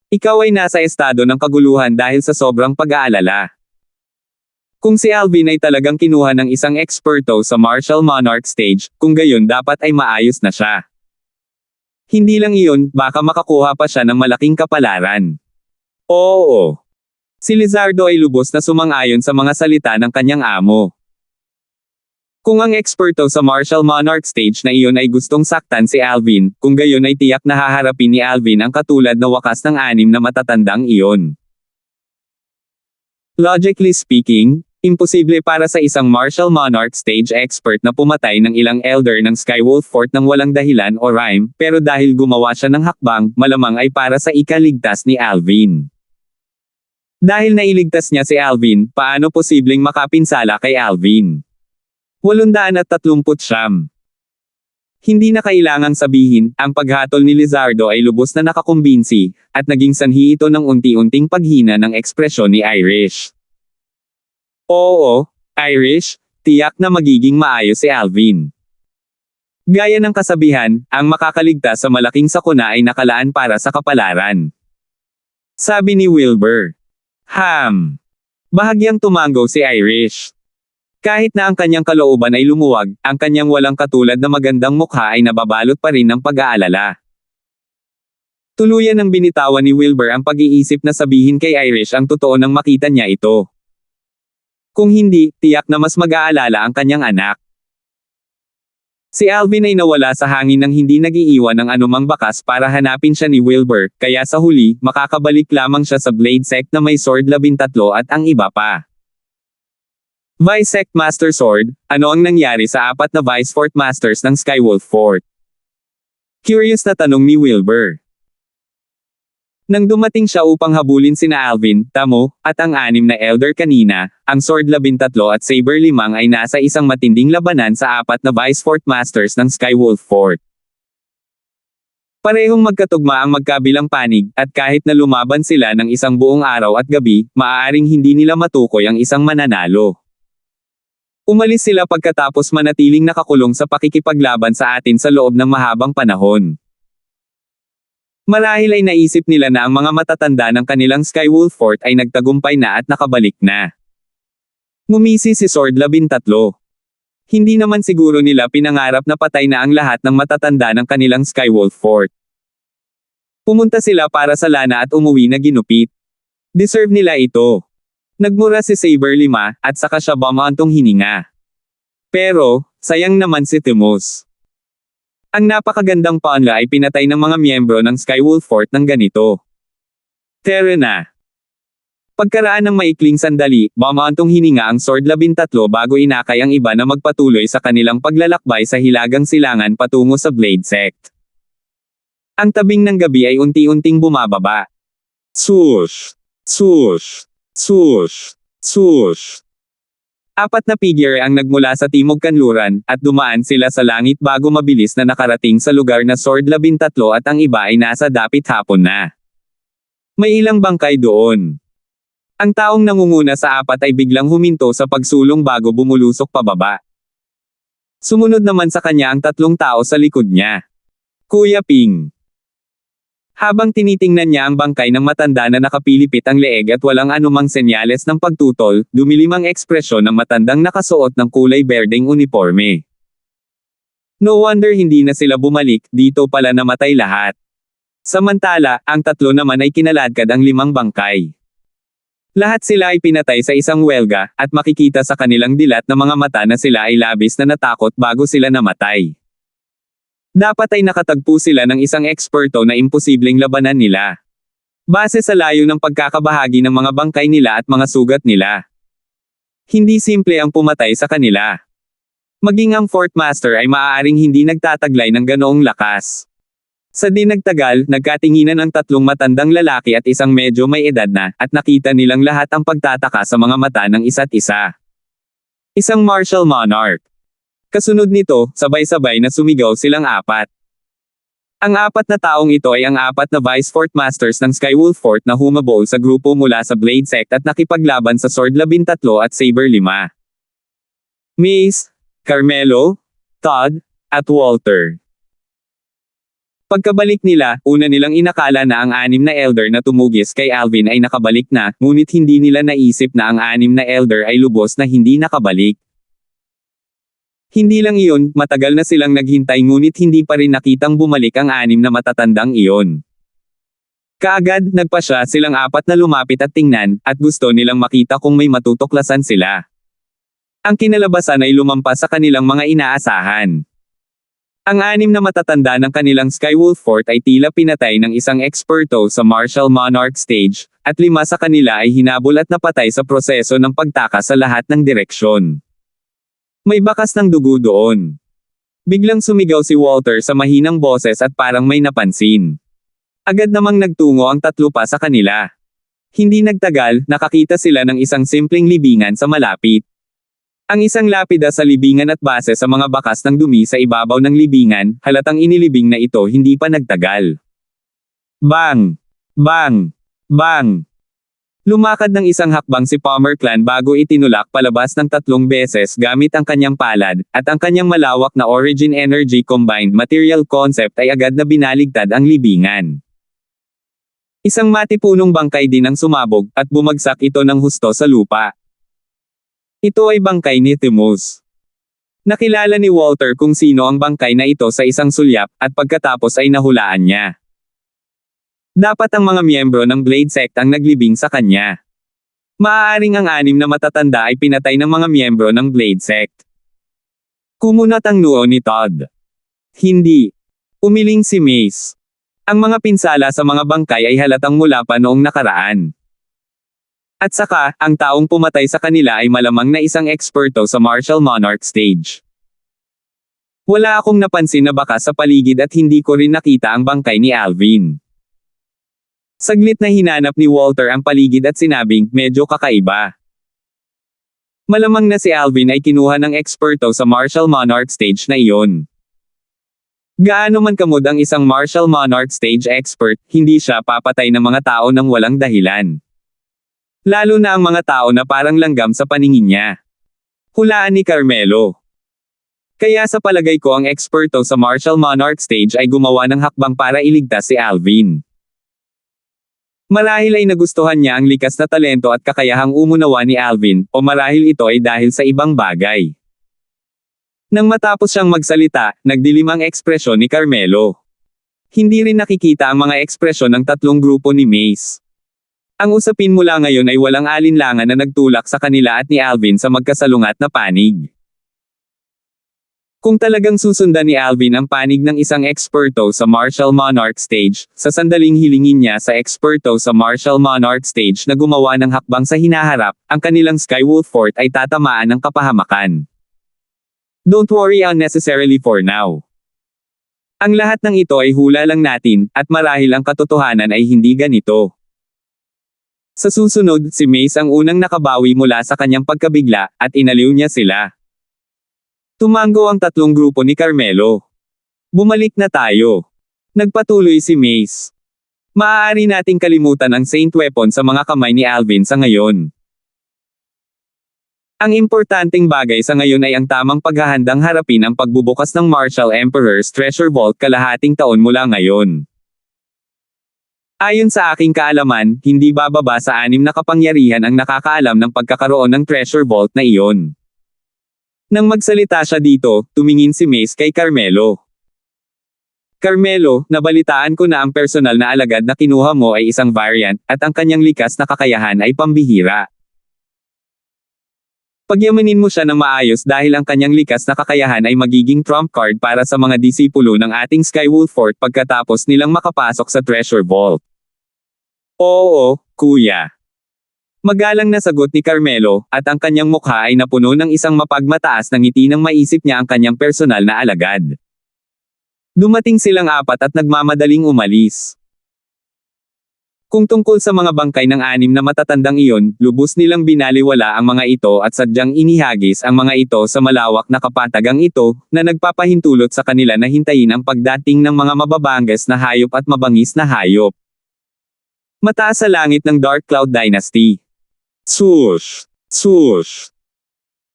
Speaker 1: Ikaw ay nasa estado ng kaguluhan dahil sa sobrang pag-aalala. Kung si Alvin ay talagang kinuha ng isang eksperto sa martial monarch stage, kung gayon dapat ay maayos na siya. Hindi lang iyon, baka makakuha pa siya ng malaking kapalaran. Oo. Si Lizardo ay lubos na sumang-ayon sa mga salita ng kanyang amo. Kung ang eksperto sa martial monarch stage na iyon ay gustong saktan si Alvin, kung gayon ay tiyak na haharapin ni Alvin ang katulad na wakas ng 6 na matatandang iyon. Logically speaking, imposible para sa isang martial monarch stage expert na pumatay ng ilang elder ng Skywolf Fort ng walang dahilan o rhyme, pero dahil gumawa siya ng hakbang, malamang ay para sa ikaligtas ni Alvin. Dahil nailigtas niya si Alvin, paano posibleng makapinsala kay Alvin? 839. Hindi na kailangang sabihin, ang paghatol ni Lizardo ay lubos na nakakumbinsi, at naging sanhi ito ng unti-unting paghina ng ekspresyon ni Irish. Oo, Irish, tiyak na magiging maayos si Alvin. Gaya ng kasabihan, ang makakaligtas sa malaking sakuna ay nakalaan para sa kapalaran. Sabi ni Wilbur. Bahagyang tumango si Irish. Kahit na ang kanyang kalooban ay lumuwag, ang kanyang walang katulad na magandang mukha ay nababalot pa rin ng pag-aalala. Tuluyan ng binitawan ni Wilbur ang pag-iisip na sabihin kay Irish ang totoo nang makita niya ito. Kung hindi, tiyak na mas mag-aalala ang kanyang anak. Si Alvin ay nawala sa hangin nang hindi nag-iiwan ng anumang bakas para hanapin siya ni Wilbur, kaya sa huli, makakabalik lamang siya sa Blade Sect na may Sword 13 at ang iba pa. Vice Sect Master Sword, ano ang nangyari sa 4 na Vice Fort Masters ng Skywolf Fort? Curious na tanong ni Wilbur. Nang dumating siya upang habulin sina Alvin, Tamo, at ang 6 na Elder kanina, ang Sword 13 at Saber 5 ay nasa isang matinding labanan sa 4 na Vice Fort Masters ng Skywolf Fort. Parehong magkatugma ang magkabilang panig, at kahit na lumaban sila ng isang buong araw at gabi, maaaring hindi nila matukoy ang isang mananalo. Umalis sila pagkatapos manatiling nakakulong sa pakikipaglaban sa atin sa loob ng mahabang panahon. Marahil ay naisip nila na ang mga matatanda ng kanilang Skywolf Fort ay nagtagumpay na at nakabalik na. Ngumisi si Sword 13. Hindi naman siguro nila pinangarap na patay na ang lahat ng matatanda ng kanilang Skywolf Fort. Pumunta sila para sa lana at umuwi na ginupit. Deserve nila ito. Nagmura si Saber 5, at saka siya bumantong hininga. Pero, sayang naman si Timos. Ang napakagandang panla ay pinatay ng mga miyembro ng Skywolf Fort ng ganito. Tara na. Pagkaraan ng maikling sandali, bumantong hininga ang Sword 13 bago inakay ang iba na magpatuloy sa kanilang paglalakbay sa hilagang silangan patungo sa Blade Sect. Ang tabing ng gabi ay unti-unting bumababa. Swoosh! Swoosh! Swoosh! Swoosh! 4 na figure ang nagmula sa Timog Kanluran, at dumaan sila sa langit bago mabilis na nakarating sa lugar na Sword 13 at ang iba ay nasa dapit hapon na. May ilang bangkay doon. Ang taong nangunguna sa 4 ay biglang huminto sa pagsulong bago bumulusok pababa. Sumunod naman sa kanya ang 3 tao sa likod niya. Kuya Ping. Habang tinitingnan niya ang bangkay ng matanda na nakapilipit ang leeg at walang anumang senyales ng pagtutol, dumilim ang ekspresyon ng matandang nakasuot ng kulay berdeng uniforme. No wonder hindi na sila bumalik, dito pala namatay lahat. Samantala, ang 3 naman ay kinaladkad ang 5 bangkay. Lahat sila ay pinatay sa isang welga, at makikita sa kanilang dilat na mga mata na sila ay labis na natakot bago sila namatay. Dapat ay nakatagpo sila ng isang eksperto na imposibleng labanan nila. Base sa layo ng pagkakabahagi ng mga bangkay nila at mga sugat nila. Hindi simple ang pumatay sa kanila. Maging ang Fort Master ay maaaring hindi nagtataglay ng ganoong lakas. Sa di nagtagal, nagkatinginan ang tatlong matandang lalaki at isang medyo may edad na, at nakita nilang lahat ang pagtataka sa mga mata ng isa't isa. Isang martial monarch. Kasunod nito, sabay-sabay na sumigaw silang apat. Ang apat na taong ito ay ang apat na Vice Fort Masters ng Skywolf Fort na humabol sa grupo mula sa Blade Sect at nakipaglaban sa Sword 13 at Saber 5. Mace, Carmelo, Todd, at Walter. Pagkabalik nila, una nilang inakala na ang anim na elder na tumugis kay Alvin ay nakabalik na, ngunit hindi nila naisip na ang anim na elder ay lubos na hindi nakabalik. Hindi lang iyon, matagal na silang naghintay ngunit hindi pa rin nakitang bumalik ang anim na matatandang iyon. Kaagad, nagpasya silang apat na lumapit at tingnan, at gusto nilang makita kung may matutuklasan sila. Ang kinalabasan ay lumampas sa kanilang mga inaasahan. Ang anim na matatanda ng kanilang Skywolf Fort ay tila pinatay ng isang eksperto sa Martial Monarch Stage, at 5 sa kanila ay hinabol at napatay sa proseso ng pagtaka sa lahat ng direksyon. May bakas ng dugo doon. Biglang sumigaw si Walter sa mahinang boses at parang may napansin. Agad namang nagtungo ang tatlo pa sa kanila. Hindi nagtagal, nakakita sila ng isang simpleng libingan sa malapit. Ang isang lapida sa libingan at base sa mga bakas ng dumi sa ibabaw ng libingan, halatang inilibing na ito hindi pa nagtagal. Bang! Bang! Bang! Lumakad ng isang hakbang si Palmer Clan bago itinulak palabas ng 3 beses gamit ang kanyang palad, at ang kanyang malawak na Origin Energy Combined Material Concept ay agad na binaligtad ang libingan. Isang matipunong bangkay din ang sumabog, at bumagsak ito ng husto sa lupa. Ito ay bangkay ni Timos. Nakilala ni Walter kung sino ang bangkay na ito sa isang sulyap, at pagkatapos ay nahulaan niya. Dapat ang mga miyembro ng Blade Sect ang naglibing sa kanya. Maaaring ang 6 na matatanda ay pinatay ng mga miyembro ng Blade Sect. Kumunat ang noo ni Todd. Hindi. Umiling si Mace. Ang mga pinsala sa mga bangkay ay halatang mula pa noong nakaraan. At saka, ang taong pumatay sa kanila ay malamang na isang eksperto sa Martial Monarch Stage. Wala akong napansin na bakas sa paligid at hindi ko rin nakita ang bangkay ni Alvin. Saglit na hinanap ni Walter ang paligid at sinabing, medyo kakaiba. Malamang na si Alvin ay kinuha ng eksperto sa Martial Monarch Stage na iyon. Gaano man kamod ang isang Martial Monarch Stage expert, hindi siya papatay ng mga tao ng walang dahilan. Lalo na ang mga tao na parang langgam sa paningin niya. Hulaan ni Carmelo. Kaya sa palagay ko ang eksperto sa Martial Monarch Stage ay gumawa ng hakbang para iligtas si Alvin. Marahil ay nagustuhan niya ang likas na talento at kakayahang umunawa ni Alvin, o marahil ito ay dahil sa ibang bagay. Nang matapos siyang magsalita, nagdilim ang ekspresyon ni Carmelo. Hindi rin nakikita ang mga ekspresyon ng 3 grupo ni Mace. Ang usapin mula ngayon ay walang alinlangan na nagtulak sa kanila at ni Alvin sa magkasalungat na panig. Kung talagang susundan ni Alvin ang panig ng isang eksperto sa Martial Monarch Stage, sa sandaling hilingin niya sa eksperto sa Martial Monarch Stage na gumawa ng hakbang sa hinaharap, ang kanilang Skywolf Fort ay tatamaan ng kapahamakan. Don't worry unnecessarily for now. Ang lahat ng ito ay hula lang natin, at marahil ang katotohanan ay hindi ganito. Sa susunod, si Mace ang unang nakabawi mula sa kanyang pagkabigla, at inaliw niya sila. Tumango ang 3 grupo ni Carmelo. Bumalik na tayo. Nagpatuloy si Mace. Maaari nating kalimutan ang Saint Weapon sa mga kamay ni Alvin sa ngayon. Ang importanteng bagay sa ngayon ay ang tamang paghahandang harapin ang pagbubukas ng Martial Emperor's Treasure Vault kalahating taon mula ngayon. Ayon sa aking kaalaman, hindi bababa sa 6 na kapangyarihan ang nakakaalam ng pagkakaroon ng Treasure Vault na iyon. Nang magsalita siya dito, tumingin si Mace kay Carmelo. Carmelo, nabalitaan ko na ang personal na alagad na kinuha mo ay isang variant, at ang kanyang likas na kakayahan ay pambihira. Pagyamanin mo siya ng maayos dahil ang kanyang likas na kakayahan ay magiging trump card para sa mga disipulo ng ating Skywolf Fort pagkatapos nilang makapasok sa Treasure Vault. Oo, kuya. Magalang na sagot ni Carmelo, at ang kanyang mukha ay napuno ng isang mapagmataas na ngiti nang maisip niya ang kanyang personal na alagad. Dumating silang apat at nagmamadaling umalis. Kung tungkol sa mga bangkay ng anim na matatandang iyon, lubos nilang binaliwala ang mga ito at sadyang inihagis ang mga ito sa malawak na kapatagang ito, na nagpapahintulot sa kanila na hintayin ang pagdating ng mga mababangas na hayop at mabangis na hayop. Mataas sa langit ng Dark Cloud Dynasty. Swoosh! Swoosh!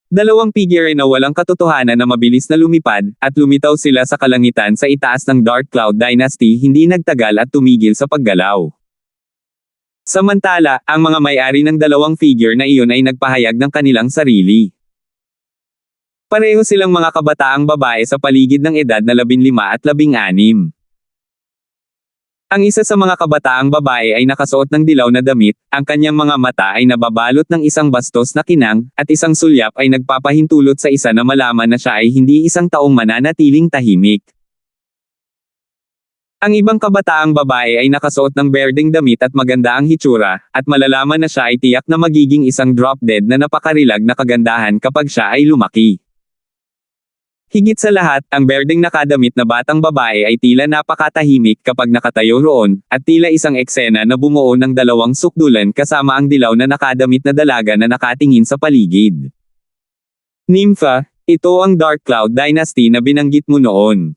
Speaker 1: Dalawang figure na walang katotohanan na mabilis na lumipad, at lumitaw sila sa kalangitan sa itaas ng Dark Cloud Dynasty hindi nagtagal at tumigil sa paggalaw. Samantala, ang mga may-ari ng dalawang figure na iyon ay nagpahayag ng kanilang sarili. Pareho silang mga kabataang babae sa paligid ng edad na 15 at 16. Ang isa sa mga kabataang babae ay nakasuot ng dilaw na damit, ang kanyang mga mata ay nababalot ng isang bastos na kinang, at isang sulyap ay nagpapahintulot sa isa na malaman na siya ay hindi isang taong mananatiling tahimik. Ang ibang kabataang babae ay nakasuot ng berdeng damit at maganda ang hitsura, at malalaman na siya ay tiyak na magiging isang drop-dead na napakarilag na kagandahan kapag siya ay lumaki. Higit sa lahat, ang berdeng nakadamit na batang babae ay tila napakatahimik kapag nakatayo roon, at tila isang eksena na bumuo ng dalawang sukdulan kasama ang dilaw na nakadamit na dalaga na nakatingin sa paligid. Nympha, ito ang Dark Cloud Dynasty na binanggit mo noon.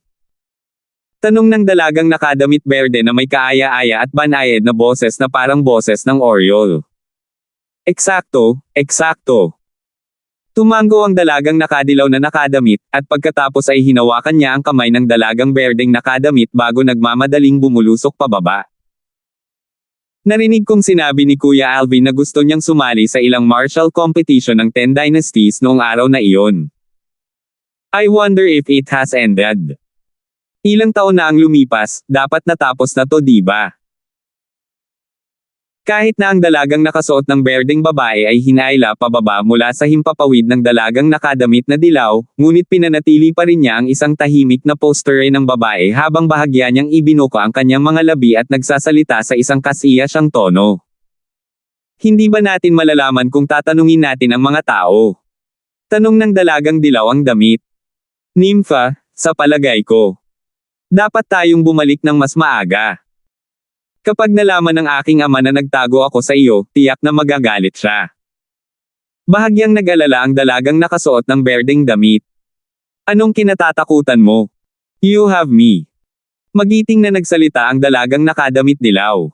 Speaker 1: Tanong ng dalagang nakadamit berde na may kaaya-aya at banayad na boses na parang boses ng Oriole. Eksakto, eksakto. Tumango ang dalagang nakadilaw na nakadamit, at pagkatapos ay hinawakan niya ang kamay ng dalagang berdeng nakadamit bago nagmamadaling bumulusok pababa. Narinig kong sinabi ni Kuya Alvin na gusto niyang sumali sa ilang martial competition ng 10 Dynasties noong araw na iyon. I wonder if it has ended. Ilang taon na ang lumipas, dapat natapos na to, diba? Kahit na ang dalagang nakasuot ng berdeng babae ay hinaila pababa mula sa himpapawid ng dalagang nakadamit na dilaw, ngunit pinanatili pa rin niya ang isang tahimik na posture ng babae habang bahagya niyang ibinuka ang kanyang mga labi at nagsasalita sa isang kasiya siyang tono. Hindi ba natin malalaman kung tatanungin natin ang mga tao? Tanong ng dalagang dilaw ang damit. Nympha, sa palagay ko, dapat tayong bumalik ng mas maaga. Kapag nalaman ng aking ama na nagtago ako sa iyo, tiyak na magagalit siya. Bahagyang nag-alala ang dalagang nakasuot ng berdeng damit. Anong kinatatakutan mo? You have me. Magiting na nagsalita ang dalagang nakadamit dilaw.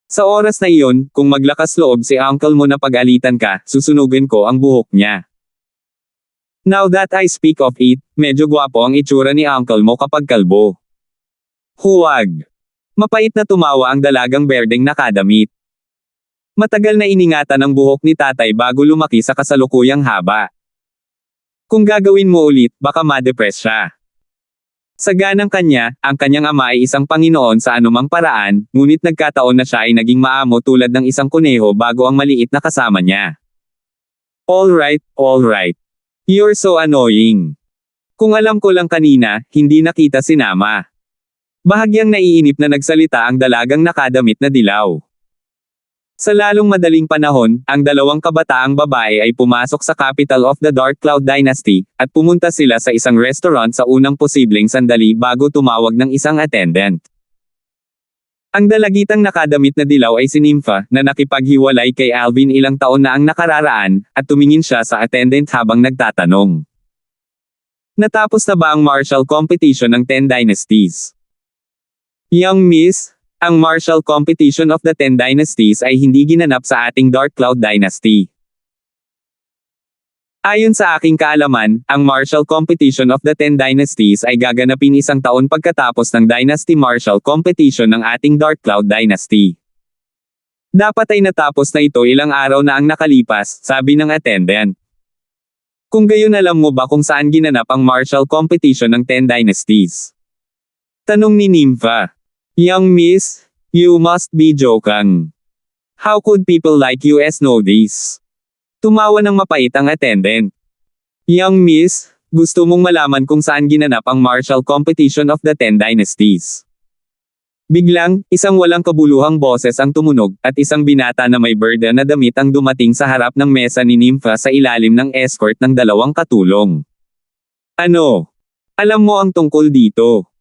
Speaker 1: Sa oras na iyon, kung maglakas loob si uncle mo na pag-alitan ka, susunugin ko ang buhok niya. Now that I speak of it, medyo gwapo ang itsura ni uncle mo kapag kalbo. Huwag. Mapait na tumawa ang dalagang berdeng nakadamit. Matagal na iningatan ang buhok ni tatay bago lumaki sa kasalukuyang haba. Kung gagawin mo ulit, baka ma-depress siya. Sa ganang kanya, ang kanyang ama ay isang Panginoon sa anumang paraan, ngunit nagkataon na siya ay naging maamo tulad ng isang kuneho bago ang maliit na kasama niya. Alright, alright. You're so annoying. Kung alam ko lang kanina, hindi nakita si Nama. Bahagyang naiinip na nagsalita ang dalagang nakadamit na dilaw. Sa lalong madaling panahon, ang dalawang kabataang babae ay pumasok sa capital of the Dark Cloud Dynasty, at pumunta sila sa isang restaurant sa unang posibleng sandali bago tumawag ng isang attendant. Ang dalagitang nakadamit na dilaw ay si Nympha, na nakipaghiwalay kay Alvin ilang taon na ang nakararaan, at tumingin siya sa attendant habang nagtatanong. Natapos na ba ang martial competition ng 10 Dynasties? Young Miss, ang martial competition of the 10 Dynasties ay hindi ginanap sa ating Dark Cloud Dynasty. Ayon sa aking kaalaman, ang martial competition of the 10 Dynasties ay gaganapin isang taon pagkatapos ng Dynasty Martial Competition ng ating Dark Cloud Dynasty. Dapat ay natapos na ito ilang araw na ang nakalipas, sabi ng attendant. Kung gayon, alam mo ba kung saan ginanap ang martial competition ng 10 Dynasties? Tanong ni Nympha. Young miss, you must be joking. How could people like US know this? Tumawa ng mapait ang attendant. Young miss, gusto mong malaman kung saan ginanap ang martial competition of the 10 dynasties. Biglang, isang walang kabuluhang boses ang tumunog, at isang binata na may birda na damit ang dumating sa harap ng mesa ni Nympha sa ilalim ng escort ng dalawang katulong. Ano? Alam mo ang tungkol dito?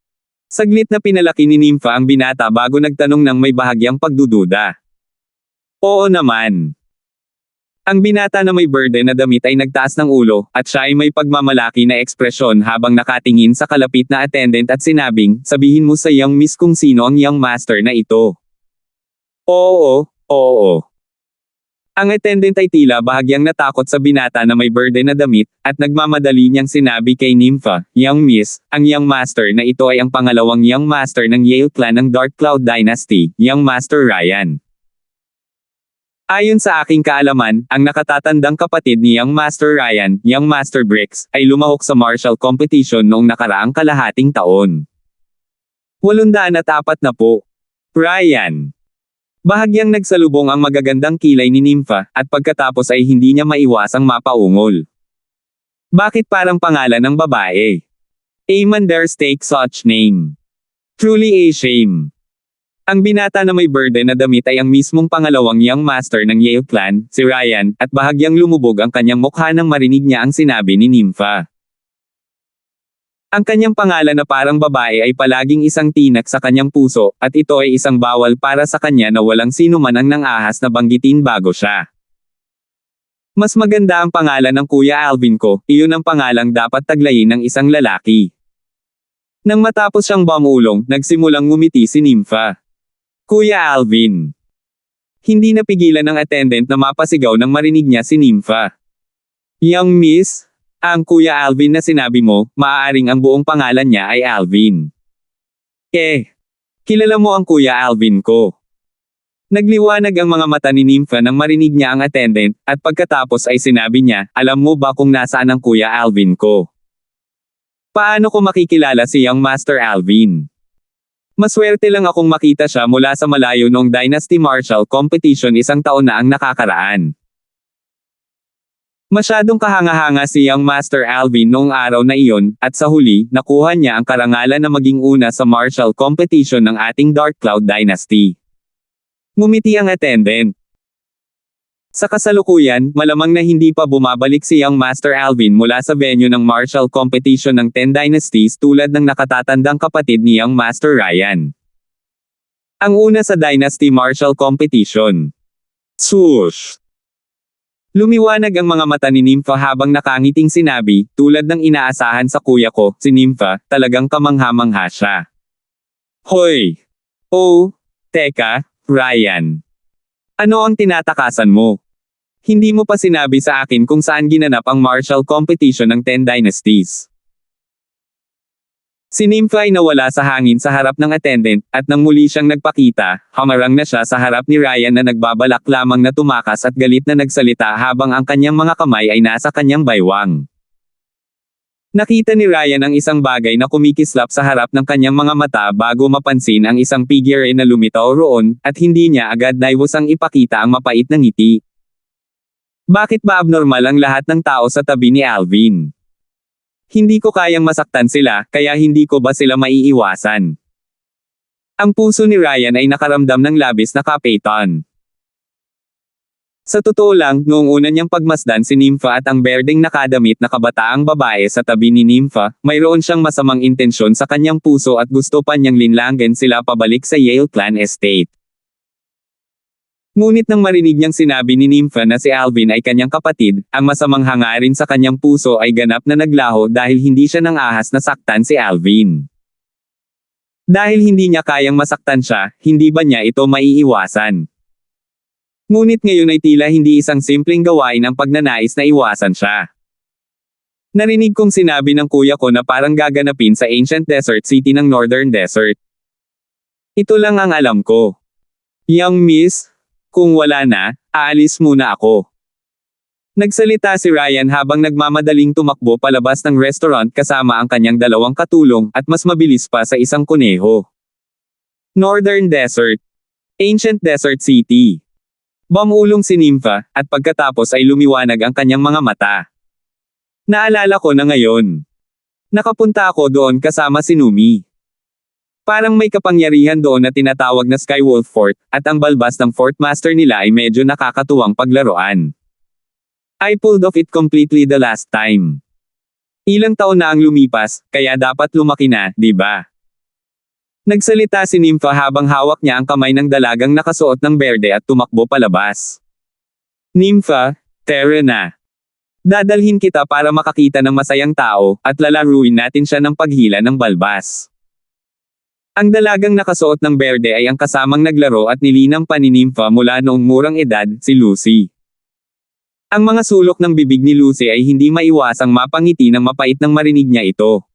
Speaker 1: Saglit na pinalaki ni Nympha ang binata bago nagtanong ng may bahagyang pagdududa. Oo naman. Ang binata na may birda na damit ay nagtaas ng ulo, at siya ay may pagmamalaki na ekspresyon habang nakatingin sa kalapit na attendant at sinabing, sabihin mo sa young miss kung sino ang young master na ito. Oo, oo. Ang attendant ay tila bahagyang natakot sa binata na may birda na damit, at nagmamadali niyang sinabi kay Nympha, young miss, ang young master na ito ay ang pangalawang young master ng Yale clan ng Dark Cloud Dynasty, young master Ryan. Ayon sa aking kaalaman, ang nakatatandang kapatid ni Young Master Ryan, Young Master Briggs, ay lumahok sa martial competition noong nakaraang kalahating taon. 804 na po. Ryan. Bahagyang nagsalubong ang magagandang kilay ni Nympha, at pagkatapos ay hindi niya maiwasang mapaungol. Bakit parang pangalan ng babae? Amen dare take such name. Truly a shame. Ang binata na may birda na damit ay ang mismong pangalawang young master ng Yale clan, si Ryan, at bahagyang lumubog ang kanyang mukha nang marinig niya ang sinabi ni Nympha. Ang kanyang pangalan na parang babae ay palaging isang tinak sa kanyang puso, at ito ay isang bawal para sa kanya na walang sino man ang nang-ahas na banggitin bago siya. Mas maganda ang pangalan ng Kuya Alvin ko, iyon ang pangalang dapat taglayin ng isang lalaki. Nang matapos siyang bumulong, nagsimulang ngumiti si Nympha. Kuya Alvin. Hindi napigilan ng attendant na mapasigaw nang marinig niya si Nympha. Young miss, ang Kuya Alvin na sinabi mo, maaaring ang buong pangalan niya ay Alvin. Kilala mo ang Kuya Alvin ko. Nagliwanag ang mga mata ni Nympha nang marinig niya ang attendant, at pagkatapos ay sinabi niya, alam mo ba kung nasaan ang Kuya Alvin ko? Paano ko makikilala si Young Master Alvin? Maswerte lang akong makita siya mula sa malayo noong Dynasty Martial Competition isang taon na ang nakakaraan. Masyadong kahanga-hanga si Young Master Alvin noong araw na iyon, at sa huli, nakuha niya ang karangalan na maging una sa martial competition ng ating Dark Cloud Dynasty. Ngumiti ang attendant. Sa kasalukuyan, malamang na hindi pa bumabalik si Young Master Alvin mula sa venue ng martial competition ng 10 Dynasties tulad ng nakatatandang kapatid ni Young Master Ryan. Ang una sa Dynasty Martial Competition. Swoosh! Lumiwanag ang mga mata ni Nympha habang nakangiting sinabi, tulad ng inaasahan sa kuya ko, si Nympha, talagang kamangha-mangha siya. Hoy! Oh, teka, Ryan. Ano ang tinatakasan mo? Hindi mo pa sinabi sa akin kung saan ginanap ang martial competition ng 10 Dynasties. Si Nympha ay nawala sa hangin sa harap ng attendant, at nang muli siyang nagpakita, hamarang na siya sa harap ni Ryan na nagbabalak lamang na tumakas at galit na nagsalita habang ang kanyang mga kamay ay nasa kanyang baywang. Nakita ni Ryan ang isang bagay na kumikislap sa harap ng kanyang mga mata bago mapansin ang isang figure na lumitaw roon, at hindi niya agad naiwasang ipakita ang mapait na ngiti. Bakit ba abnormal ang lahat ng tao sa tabi ni Alvin? Hindi ko kayang masaktan sila, kaya hindi ko ba sila maiiwasan? Ang puso ni Ryan ay nakaramdam ng labis na kapaitan. Sa totoo lang, noong una niyang pagmasdan si Nympha at ang berdeng nakadamit na kabataang babae sa tabi ni Nympha, mayroon siyang masamang intensyon sa kanyang puso at gusto pa niyang linlangan sila pabalik sa Yale Clan Estate. Ngunit nang marinig niyang sinabi ni Nympha na si Alvin ay kanyang kapatid, ang masamang hangarin sa kanyang puso ay ganap na naglaho dahil hindi siya nang ahas na saktan si Alvin. Dahil hindi niya kayang masaktan siya, hindi ba niya ito maiiwasan? Ngunit ngayon ay tila hindi isang simpleng gawain ang pagnanais na iwasan siya. Narinig kong sinabi ng kuya ko na parang gaganapin sa Ancient Desert City ng Northern Desert. Ito lang ang alam ko. Young miss, kung wala na, aalis muna ako. Nagsalita si Ryan habang nagmamadaling tumakbo palabas ng restaurant kasama ang kanyang dalawang katulong at mas mabilis pa sa isang kuneho. Northern Desert. Ancient Desert City. Bumulong si Nympha, at pagkatapos ay lumiwanag ang kanyang mga mata. Naalala ko na ngayon. Nakapunta ako doon kasama si Numi. Parang may kapangyarihan doon na tinatawag na Skywolf Fort, at ang balbas ng Fort Master nila ay medyo nakakatuwang paglaruan. I pulled off it completely the last time. Ilang taon na ang lumipas, kaya dapat lumaki na, di ba? Nagsalita si Nympha habang hawak niya ang kamay ng dalagang nakasuot ng berde at tumakbo palabas. Nympha, tara na. Dadalhin kita para makakita ng masayang tao, at lalaruin natin siya ng paghila ng balbas. Ang dalagang nakasuot ng berde ay ang kasamang naglaro at nilinang pa ni Nympha mula noong murang edad, si Lucy. Ang mga sulok ng bibig ni Lucy ay hindi maiwasang mapangiti nang mapait nang marinig niya ito.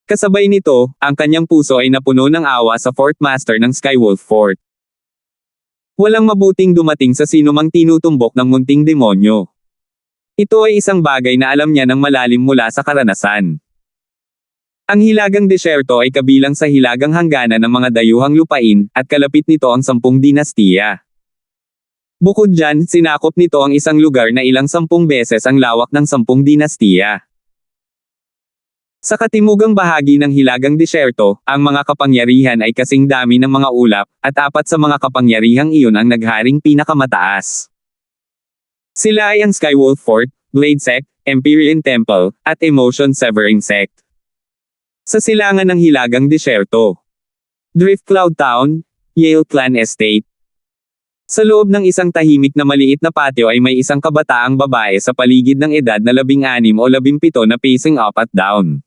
Speaker 1: Kasabay nito, ang kanyang puso ay napuno ng awa sa Fort Master ng Skywolf Fort. Walang mabuting dumating sa sinumang tinutumbok ng munting demonyo. Ito ay isang bagay na alam niya ng malalim mula sa karanasan. Ang hilagang desyerto ay kabilang sa hilagang hangganan ng mga dayuhang lupain, at kalapit nito ang 10 dinastiya. Bukod dyan, sinakop nito ang isang lugar na ilang 10 beses ang lawak ng 10 dinastiya. Sa katimugang bahagi ng hilagang desyerto, ang mga kapangyarihan ay kasing dami ng mga ulap, at 4 sa mga kapangyarihang iyon ang nagharing pinakamataas. Sila ay ang Skywolf Fort, Blade Sect, Empyrean Temple, at Emotion Severing Sect. Sa silangan ng hilagang desyerto. Driftcloud Town, Yale Clan Estate. Sa loob ng isang tahimik na maliit na patio ay may isang kabataang babae sa paligid ng edad na 16 o 17 na pacing up at down.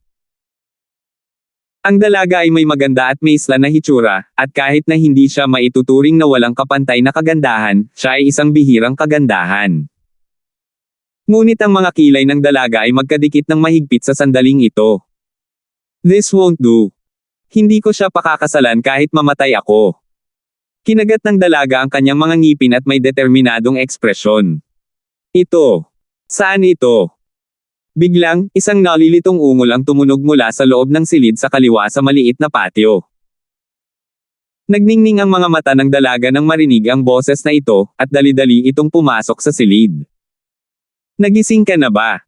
Speaker 1: Ang dalaga ay may maganda at maisla na hitsura, at kahit na hindi siya maituturing na walang kapantay na kagandahan, siya ay isang bihirang kagandahan. Ngunit ang mga kilay ng dalaga ay magkadikit ng mahigpit sa sandaling ito. This won't do. Hindi ko siya pakakasalan kahit mamatay ako. Kinagat ng dalaga ang kanyang mga ngipin at may determinadong ekspresyon. Ito. Saan ito? Biglang, isang nalilitong ungol ang tumunog mula sa loob ng silid sa kaliwa sa maliit na patio. Nagningning ang mga mata ng dalaga nang marinig ang boses na ito, at dali-dali itong pumasok sa silid. Nagising ka na ba?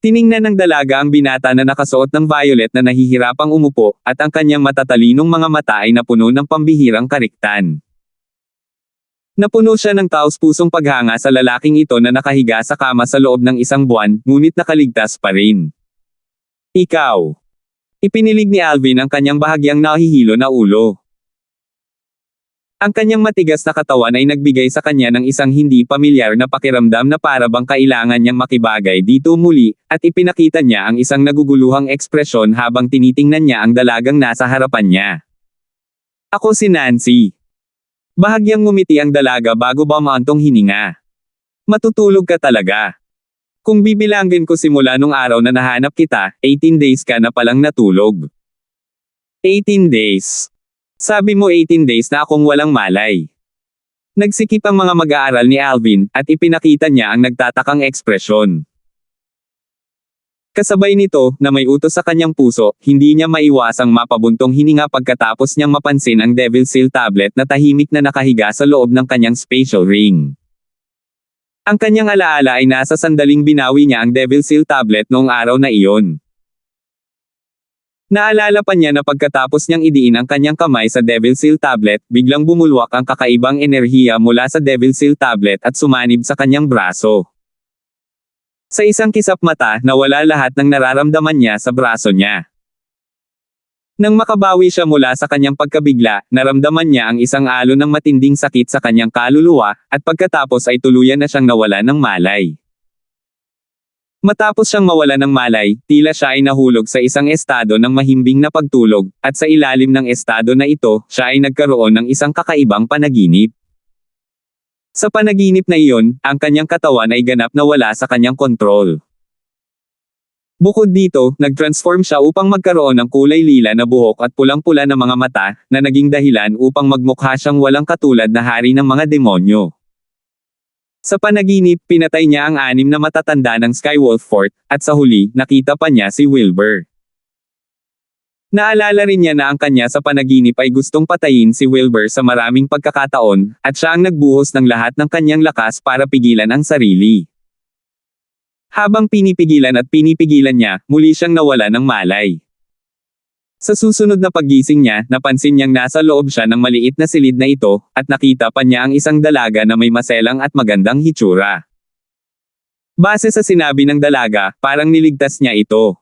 Speaker 1: Tiningnan ng dalaga ang binata na nakasuot ng violet na nahihirapang umupo, at ang kanyang matatalinong mga mata ay napuno ng pambihirang kariktan. Napuno siya ng taos-pusong paghanga sa lalaking ito na nakahiga sa kama sa loob ng isang buwan, ngunit nakaligtas pa rin. Ikaw. Ipinilig ni Alvin ang kanyang bahagyang nahihilo na ulo. Ang kanyang matigas na katawan ay nagbigay sa kanya ng isang hindi pamilyar na pakiramdam na para bang kailangan niyang makibagay dito muli, at ipinakita niya ang isang naguguluhang ekspresyon habang tinitingnan niya ang dalagang nasa harapan niya. Ako si Nancy. Bahagyang ngumiti ang dalaga bago bumantong hininga. Matutulog ka talaga. Kung bibilangin ko simula nung araw na nahanap kita, 18 days ka na palang natulog. 18 days. Sabi mo 18 days na akong walang malay. Nagsikip ang mga mag-aaral ni Alvin, at ipinakita niya ang nagtatakang ekspresyon. Kasabay nito, na may utos sa kanyang puso, hindi niya maiwasang mapabuntong hininga pagkatapos niyang mapansin ang Devil Seal tablet na tahimik na nakahiga sa loob ng kanyang spatial ring. Ang kanyang alaala ay nasa sandaling binawi niya ang Devil Seal tablet noong araw na iyon. Naalala pa niya na pagkatapos niyang idiin ang kanyang kamay sa Devil Seal tablet, biglang bumulwak ang kakaibang enerhiya mula sa Devil Seal tablet at sumanib sa kanyang braso. Sa isang kisap mata, nawala lahat ng nararamdaman niya sa braso niya. Nang makabawi siya mula sa kanyang pagkabigla, naramdaman niya ang isang alon ng matinding sakit sa kanyang kaluluwa, at pagkatapos ay tuluyan na siyang nawala ng malay. Matapos siyang mawala ng malay, tila siya ay nahulog sa isang estado ng mahimbing na pagtulog, at sa ilalim ng estado na ito, siya ay nagkaroon ng isang kakaibang panaginip. Sa panaginip na iyon, ang kanyang katawan ay ganap na wala sa kanyang kontrol. Bukod dito, nag-transform siya upang magkaroon ng kulay lila na buhok at pulang-pula na mga mata, na naging dahilan upang magmukha siyang walang katulad na hari ng mga demonyo. Sa panaginip, pinatay niya ang 6 na matatanda ng Skywolf Fort, at sa huli, nakita pa niya si Wilbur. Naalala rin niya na ang kanya sa panaginip ay gustong patayin si Wilbur sa maraming pagkakataon, at siya ang nagbuhos ng lahat ng kanyang lakas para pigilan ang sarili. Habang pinipigilan niya, muli siyang nawala ng malay. Sa susunod na paggising niya, napansin niyang nasa loob siya ng maliit na silid na ito, at nakita pa niya ang isang dalaga na may maselang at magandang hitsura. Base sa sinabi ng dalaga, parang niligtas niya ito.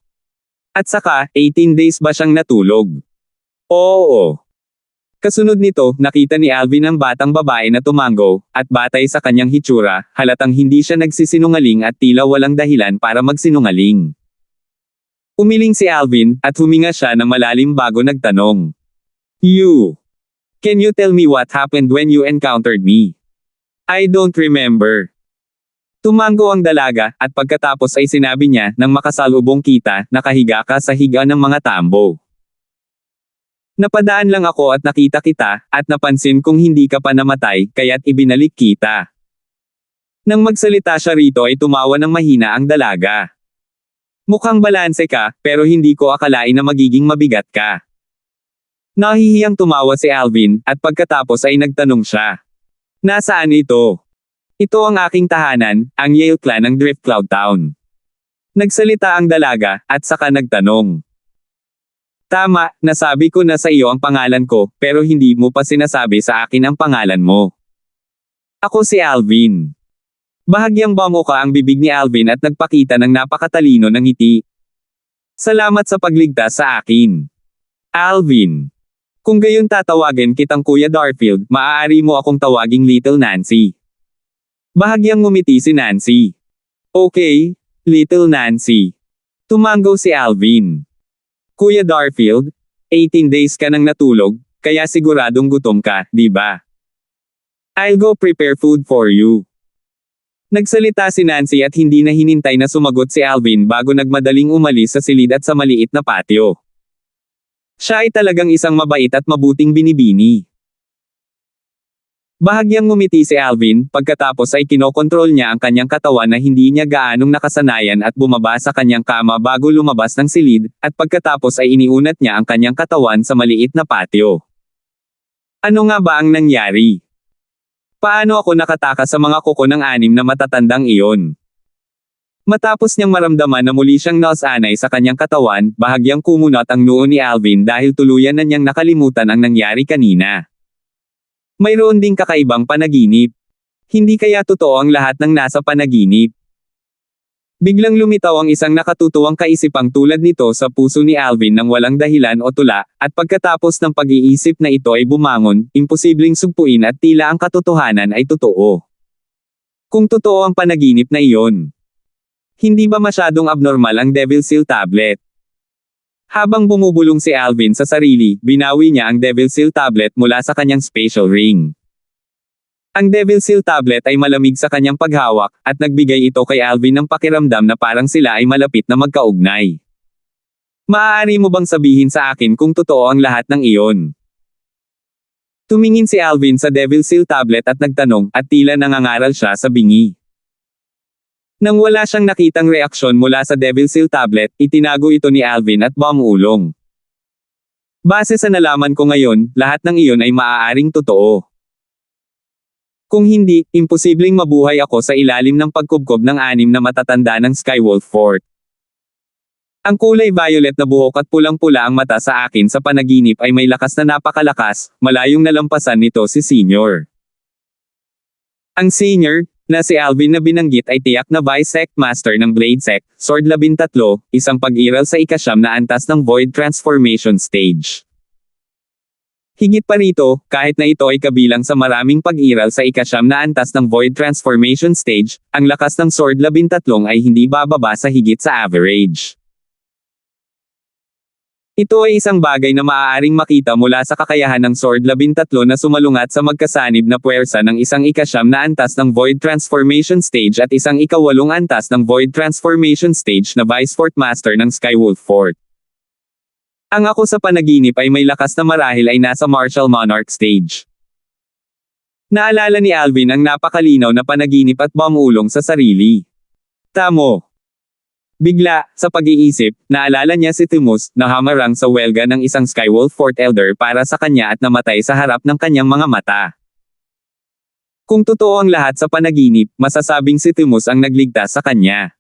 Speaker 1: At saka, 18 days ba siyang natulog? Oo. Kasunod nito, nakita ni Alvin ang batang babae na tumango, at batay sa kanyang hitsura, halatang hindi siya nagsisinungaling at tila walang dahilan para magsinungaling. Umiling si Alvin, at huminga siya ng malalim bago nagtanong. Can you tell me what happened when you encountered me? I don't remember. Tumango ang dalaga, at pagkatapos ay sinabi niya, nang makasalubong kita, nakahiga ka sa higa ng mga tambo. Napadaan lang ako at nakita kita, at napansin kong hindi ka pa namatay, kaya't ibinalik kita. Nang magsalita siya rito ay tumawa ng mahina ang dalaga. Mukhang balanse ka, pero hindi ko akalain na magiging mabigat ka. Nahihiyang tumawa si Alvin, at pagkatapos ay nagtanong siya. Nasaan ito? Ito ang aking tahanan, ang Yale Clan ng Driftcloud Town. Nagsalita ang dalaga, at saka nagtanong. Tama, nasabi ko na sa iyo ang pangalan ko, pero hindi mo pa sinasabi sa akin ang pangalan mo. Ako si Alvin. Bahagyang bumuka ang bibig ni Alvin at nagpakita ng napakatalino ng ngiti. Salamat sa pagligtas sa akin. Alvin. Kung gayon tatawagin kitang Kuya Darfield, maaari mo akong tawaging Little Nancy. Bahagyang ngumiti si Nancy. Okay, Little Nancy. Tumango si Alvin. Kuya Darfield, 18 days ka nang natulog, kaya siguradong gutom ka, di ba? I'll go prepare food for you. Nagsalita si Nancy at hindi na hinintay na sumagot si Alvin bago nagmadaling umalis sa silid at sa maliit na patio. Siya ay talagang isang mabait at mabuting binibini. Bahagyang ngumiti si Alvin, pagkatapos ay kinokontrol niya ang kanyang katawan na hindi niya gaanong nakasanayan at bumaba sa kanyang kama bago lumabas ng silid, at pagkatapos ay iniunat niya ang kanyang katawan sa maliit na patio. Ano nga ba ang nangyari? Paano ako nakatakas sa mga kuko ng 6 na matatandang iyon? Matapos niyang maramdaman na muli siyang nasanay sa kanyang katawan, bahagyang kumunat ang noo ni Alvin dahil tuluyan na niyang nakalimutan ang nangyari kanina. Mayroon ding kakaibang panaginip. Hindi kaya totoo ang lahat ng nasa panaginip? Biglang lumitaw ang isang nakatutuwang kaisipang tulad nito sa puso ni Alvin nang walang dahilan o tula, at pagkatapos ng pag-iisip na ito ay bumangon, imposibleng sugpuin at tila ang katotohanan ay totoo. Kung totoo ang panaginip na iyon, hindi ba masyadong abnormal ang Devil Seal Tablet? Habang bumubulong si Alvin sa sarili, binawi niya ang Devil Seal Tablet mula sa kanyang spatial ring. Ang Devil Seal Tablet ay malamig sa kanyang paghawak, at nagbigay ito kay Alvin ng pakiramdam na parang sila ay malapit na magkaugnay. Maaari mo bang sabihin sa akin kung totoo ang lahat ng iyon? Tumingin si Alvin sa Devil Seal Tablet at nagtanong, at tila nangangaral siya sa bingi. Nang wala siyang nakitang reaksyon mula sa Devil Seal Tablet, itinago ito ni Alvin at bumuulong. Base sa nalaman ko ngayon, lahat ng iyon ay maaaring totoo. Kung hindi, imposibleng mabuhay ako sa ilalim ng pagkubkob ng 6 na matatanda ng Skywolf Fort. Ang kulay violet na buhok at pulang-pula ang mata sa akin sa panaginip ay may lakas na napakalakas, malayong nalampasan nito si Senior. Ang Senior, na si Alvin na binanggit ay tiyak na Vice Sect Master ng Blade Sect, Sword 13, isang pag-iral sa ika-9 na antas ng Void Transformation Stage. Higit pa rito, kahit na ito ay kabilang sa maraming pag-iral sa ika-9 na antas ng Void Transformation Stage, ang lakas ng Sword 13 ay hindi bababa sa higit sa average. Ito ay isang bagay na maaaring makita mula sa kakayahan ng Sword 13 na sumalungat sa magkasanib na puwersa ng isang ika-9 na antas ng Void Transformation Stage at isang ika-8 antas ng Void Transformation Stage na Vice Fort Master ng Skywolf Fort. Ang ako sa panaginip ay may lakas na marahil ay nasa Martial Monarch Stage. Naalala ni Alvin ang napakalinaw na panaginip at pamulong sa sarili. Tamo. Bigla, sa pag-iisip, naalala niya si Timus, na hamarang sa welga ng isang Skywolf Fort Elder para sa kanya at namatay sa harap ng kanyang mga mata. Kung totoo ang lahat sa panaginip, masasabing si Timus ang nagligtas sa kanya.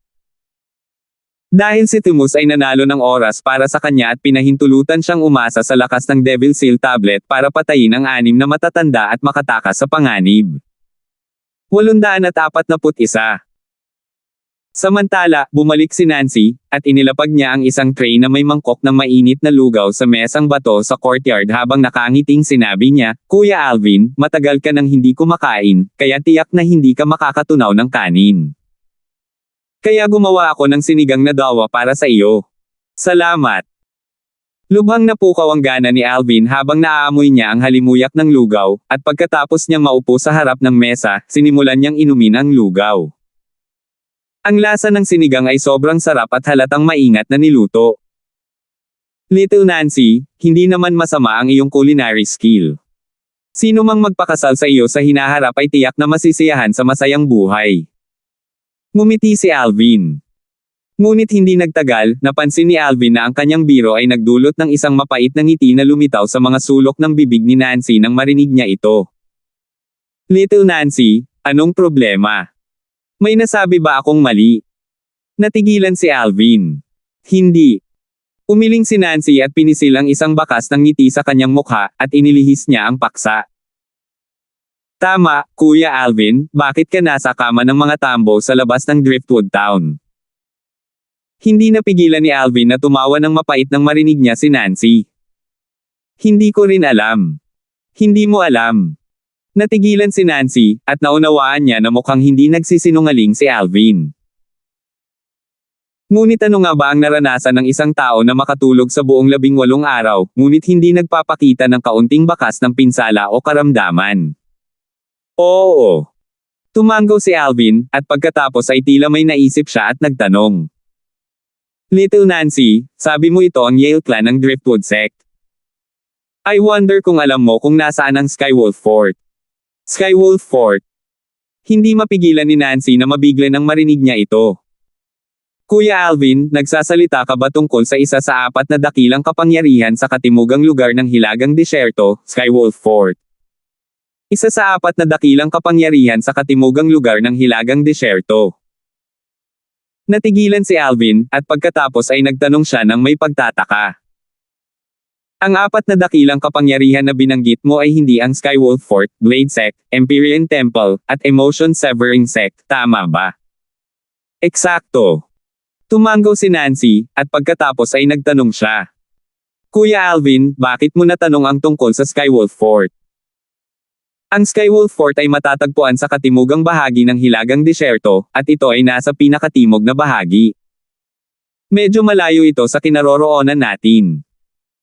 Speaker 1: Dahil si Timus ay nanalo ng oras para sa kanya at pinahintulutan siyang umasa sa lakas ng Devil Seal Tablet para patayin ang 6 na matatanda at makatakas sa panganib. 841. Samantala, bumalik si Nancy, at inilapag niya ang isang tray na may mangkok ng mainit na lugaw sa mesang bato sa courtyard habang nakangiting sinabi niya, "Kuya Alvin, matagal ka nang hindi kumakain, kaya tiyak na hindi ka makakatunaw ng kanin. Kaya gumawa ako ng sinigang na dawa para sa iyo. Salamat." Lubhang napukaw ang gana ni Alvin habang naaamoy niya ang halimuyak ng lugaw, at pagkatapos niyang maupo sa harap ng mesa, sinimulan niyang inumin ang lugaw. Ang lasa ng sinigang ay sobrang sarap at halatang maingat na niluto. Little Nancy, hindi naman masama ang iyong culinary skill. Sino mang magpakasal sa iyo sa hinaharap ay tiyak na masisiyahan sa masayang buhay. Ngumiti si Alvin. Ngunit hindi nagtagal, napansin ni Alvin na ang kanyang biro ay nagdulot ng isang mapait na ngiti na lumitaw sa mga sulok ng bibig ni Nancy nang marinig niya ito. Little Nancy, anong problema? May nasabi ba akong mali? Natigilan si Alvin. Hindi. Umiling si Nancy at pinisil ang isang bakas ng ngiti sa kanyang mukha, at inilihis niya ang paksa. Tama, Kuya Alvin, bakit ka nasa kama ng mga tambo sa labas ng Driftwood Town? Hindi napigilan ni Alvin na tumawa ng mapait nang marinig niya si Nancy. Hindi ko rin alam. Hindi mo alam. Natigilan si Nancy, at naunawaan niya na mukhang hindi nagsisinungaling si Alvin. Ngunit ano nga ba ang naranasan ng isang tao na makatulog sa buong 18 araw, ngunit hindi nagpapakita ng kaunting bakas ng pinsala o karamdaman? Oo. Tumanggaw si Alvin, at pagkatapos ay tila may naisip siya at nagtanong. Little Nancy, sabi mo ito ang Yale clan ng Driftwood sect. I wonder kung alam mo kung nasaan ang Skywolf Fort. Skywolf Fort. Hindi mapigilan ni Nancy na mabigla nang marinig niya ito. Kuya Alvin, nagsasalita ka ba tungkol sa isa sa 4 na dakilang kapangyarihan sa katimugang lugar ng Hilagang Disyerto, Skywolf Fort? Isa sa 4 na dakilang kapangyarihan sa katimugang lugar ng Hilagang Disyerto. Natigilan si Alvin, at pagkatapos ay nagtanong siya ng may pagtataka. Ang 4 na dakilang kapangyarihan na binanggit mo ay hindi ang Skywolf Fort, Blade Sect, Empyrean Temple, at Emotion Severing Sect, tama ba? Eksakto. Tumanggaw si Nancy, at pagkatapos ay nagtanong siya. Kuya Alvin, bakit mo natanong ang tungkol sa Skywolf Fort? Ang Skywolf Fort ay matatagpuan sa katimugang bahagi ng Hilagang Disyerto, at ito ay nasa pinakatimog na bahagi. Medyo malayo ito sa kinaroroonan natin.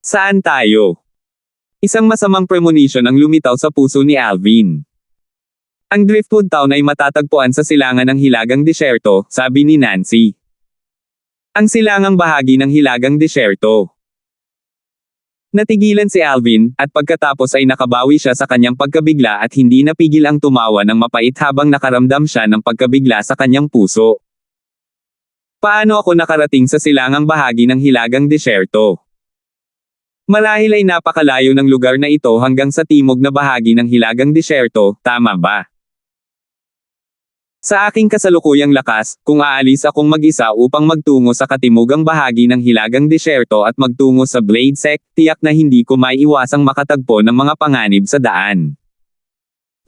Speaker 1: Saan tayo? Isang masamang premonition ang lumitaw sa puso ni Alvin. Ang Driftwood Town ay matatagpuan sa silangan ng Hilagang Disyerto, sabi ni Nancy. Ang silangang bahagi ng Hilagang Disyerto. Natigilan si Alvin, at pagkatapos ay nakabawi siya sa kanyang pagkabigla at hindi napigil ang tumawa ng mapait habang nakaramdam siya ng pagkabigla sa kanyang puso. Paano ako nakarating sa silangang bahagi ng Hilagang Disyerto? Marahil ay napakalayo ng lugar na ito hanggang sa timog na bahagi ng Hilagang Disyerto, tama ba? Sa aking kasalukuyang lakas, kung aalis akong mag-isa upang magtungo sa katimugang bahagi ng Hilagang Disyerto at magtungo sa Blade Sect, tiyak na hindi ko maiiwasang makatagpo ng mga panganib sa daan.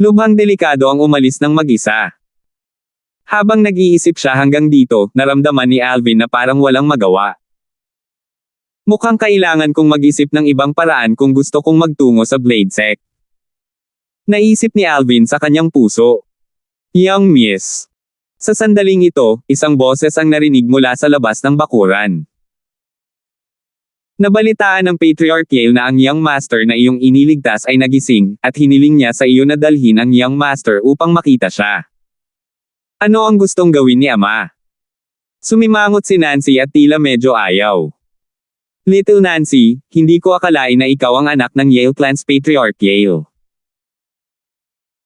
Speaker 1: Lubhang delikado ang umalis ng mag-isa. Habang nag-iisip siya hanggang dito, naramdaman ni Alvin na parang walang magawa. Mukhang kailangan kong mag-isip ng ibang paraan kung gusto kong magtungo sa Blade Sect. Naisip ni Alvin sa kanyang puso. Young Miss. Sa sandaling ito, isang boses ang narinig mula sa labas ng bakuran. Nabalitaan ng Patriarch Yale na ang Young Master na iyong iniligtas ay nagising, at hiniling niya sa iyo na dalhin ang Young Master upang makita siya. Ano ang gustong gawin ni Ama? Sumimangot si Nancy at tila medyo ayaw. Little Nancy, hindi ko akalain na ikaw ang anak ng Yale Clan's Patriarch Yale.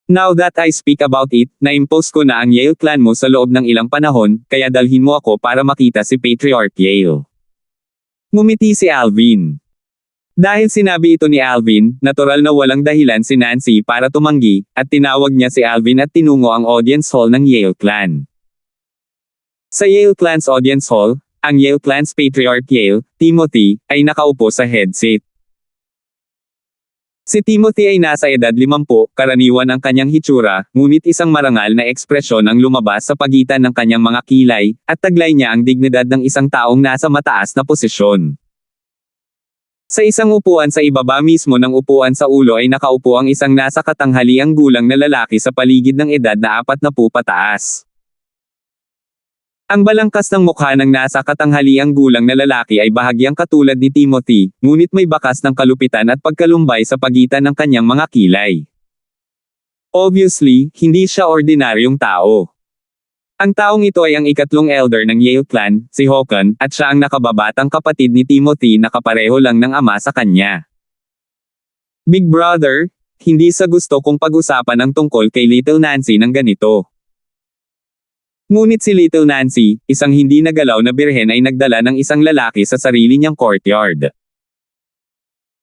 Speaker 1: Now that I speak about it, na-impose ko na ang Yale clan mo sa loob ng ilang panahon, kaya dalhin mo ako para makita si Patriarch Yale. Ngumiti si Alvin. Dahil sinabi ito ni Alvin, natural na walang dahilan si Nancy para tumanggi, at tinawag niya si Alvin at tinungo ang audience hall ng Yale clan. Sa Yale clan's audience hall, ang Yale clan's Patriarch Yale, Timothy, ay nakaupo sa headset. Si Timothy ay nasa edad 50, karaniwan ang kanyang hitsura, ngunit isang marangal na ekspresyon ang lumabas sa pagitan ng kanyang mga kilay, at taglay niya ang dignidad ng isang taong nasa mataas na posisyon. Sa isang upuan sa ibaba mismo ng upuan sa ulo ay nakaupo ang isang nasa katanghaliang gulang na lalaki sa paligid ng edad na 40 pataas. Ang balangkas ng mukha ng nasa katanghaliang gulang na lalaki ay bahagyang katulad ni Timothy, ngunit may bakas ng kalupitan at pagkalumbay sa pagitan ng kanyang mga kilay. Obviously, hindi siya ordinaryong tao. Ang taong ito ay ang ikatlong elder ng Yale clan, si Håkon, at siya ang nakababatang kapatid ni Timothy na kapareho lang ng ama sa kanya. Big brother, hindi sa gusto kong pag-usapan ang tungkol kay Little Nancy ng ganito. Ngunit si Little Nancy, isang hindi nagalaw na birhen ay nagdala ng isang lalaki sa sarili niyang courtyard.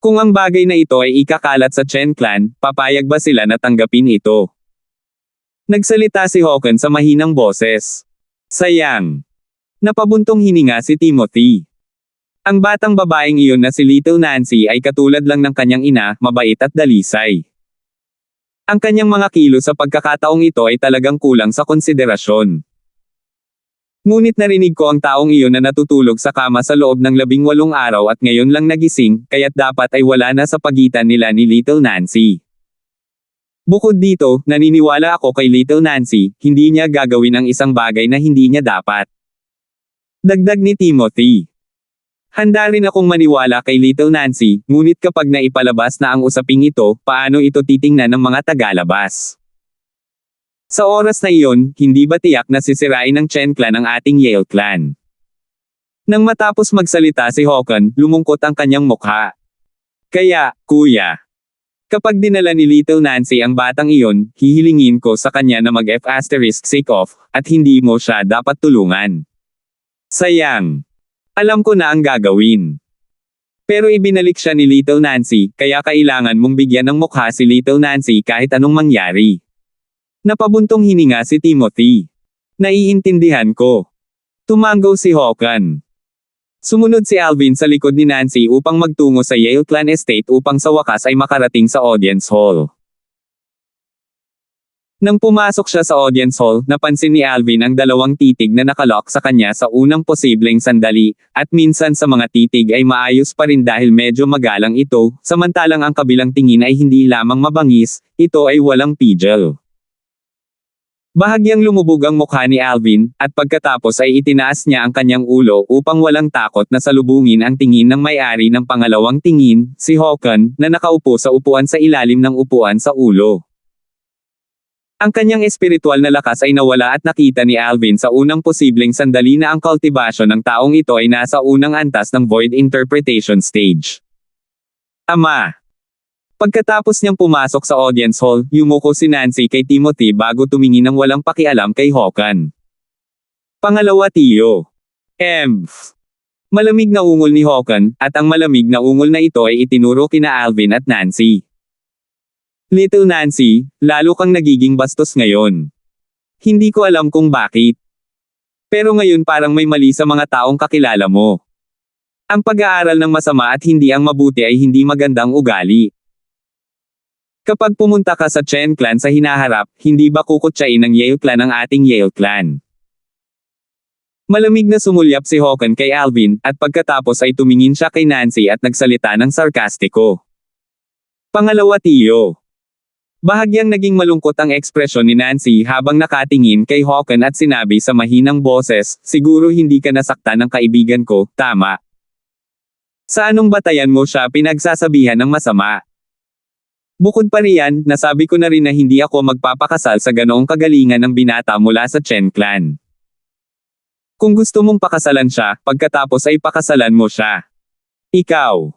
Speaker 1: Kung ang bagay na ito ay ikakalat sa Chen clan, papayag ba sila na tanggapin ito? Nagsalita si Håkon sa mahinang boses. Sayang. Napabuntong hininga si Timothy. Ang batang babaeng iyon na si Little Nancy ay katulad lang ng kanyang ina, mabait at dalisay. Ang kanyang mga kilos sa pagkakataong ito ay talagang kulang sa konsiderasyon. Ngunit narinig ko ang taong iyon na natutulog sa kama sa loob ng 18 araw at ngayon lang nagising, kaya't dapat ay wala na sa pagitan nila ni Little Nancy. Bukod dito, naniniwala ako kay Little Nancy, hindi niya gagawin ang isang bagay na hindi niya dapat. Dagdag ni Timothy. Handa rin akong maniwala kay Little Nancy, ngunit kapag naipalabas na ang usaping ito, paano ito titingnan ng mga tagalabas? Sa oras na iyon, hindi ba tiyak na sisirain ng Chen clan ang ating Yale clan? Nang matapos magsalita si Håkon, lumungkot ang kanyang mukha. Kaya, kuya. Kapag dinala ni Little Nancy ang batang iyon, hihilingin ko sa kanya na mag-F***sake off, at hindi mo siya dapat tulungan. Sayang. Alam ko na ang gagawin. Pero ibinalik siya ni Little Nancy, kaya kailangan mong bigyan ng mukha si Little Nancy kahit anong mangyari. Napabuntong hininga si Timothy. Naiintindihan ko. Tumango si Håkon. Sumunod si Alvin sa likod ni Nancy upang magtungo sa Yale clan estate upang sa wakas ay makarating sa audience hall. Nang pumasok siya sa audience hall, napansin ni Alvin ang dalawang titig na nakalock sa kanya sa unang posibleng sandali, at minsan sa mga titig ay maayos pa rin dahil medyo magalang ito, samantalang ang kabilang tingin ay hindi lamang mabangis, ito ay walang pigil. Bahagyang lumubog ang mukha ni Alvin, at pagkatapos ay itinaas niya ang kanyang ulo upang walang takot na salubungin ang tingin ng may-ari ng pangalawang tingin, si Håkon, na nakaupo sa upuan sa ilalim ng upuan sa ulo. Ang kanyang espiritual na lakas ay nawala at nakita ni Alvin sa unang posibleng sandali na ang kultibasyon ng taong ito ay nasa unang antas ng void interpretation stage. Ama. Pagkatapos niyang pumasok sa audience hall, yumuko si Nancy kay Timothy bago tumingin ng walang pakialam kay Håkon. Pangalawa tiyo. Malamig na ungol ni Håkon, at ang malamig na ungol na ito ay itinuro kina Alvin at Nancy. Little Nancy, lalo kang nagiging bastos ngayon. Hindi ko alam kung bakit. Pero ngayon parang may mali sa mga taong kakilala mo. Ang pag-aaral ng masama at hindi ang mabuti ay hindi magandang ugali. Kapag pumunta ka sa Chen clan sa hinaharap, hindi ba kukutsain ng Yale clan ang ating Yale clan? Malamig na sumulyap si Håkon kay Alvin, at pagkatapos ay tumingin siya kay Nancy at nagsalita ng sarkastiko. Pangalawa tiyo. Bahagyang naging malungkot ang ekspresyon ni Nancy habang nakatingin kay Håkon at sinabi sa mahinang boses, siguro hindi ka nasaktan ng kaibigan ko, tama? Sa anong batayan mo siya pinagsasabihan ng masama? Bukod pa riyan, nasabi ko na rin na hindi ako magpapakasal sa ganoong kagalingan ng binata mula sa Chen clan. Kung gusto mong pakasalan siya, pagkatapos ay pakasalan mo siya. Ikaw.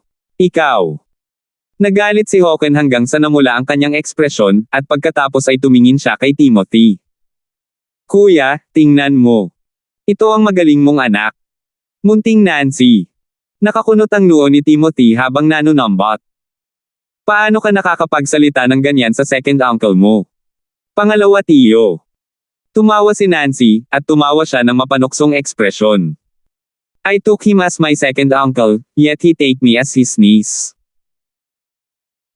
Speaker 1: Nagalit si Hoken hanggang sa namula ang kanyang ekspresyon, at pagkatapos ay tumingin siya kay Timothy. Kuya, tingnan mo. Ito ang magaling mong anak. Munting Nancy. Nakakunot ang noo ni Timothy habang nanunambot. Paano ka nakakapagsalita ng ganyan sa second uncle mo? Pangalawa tiyo. Tumawa si Nancy, at tumawa siya ng mapanuksong ekspresyon. I took him as my second uncle, yet he take me as his niece.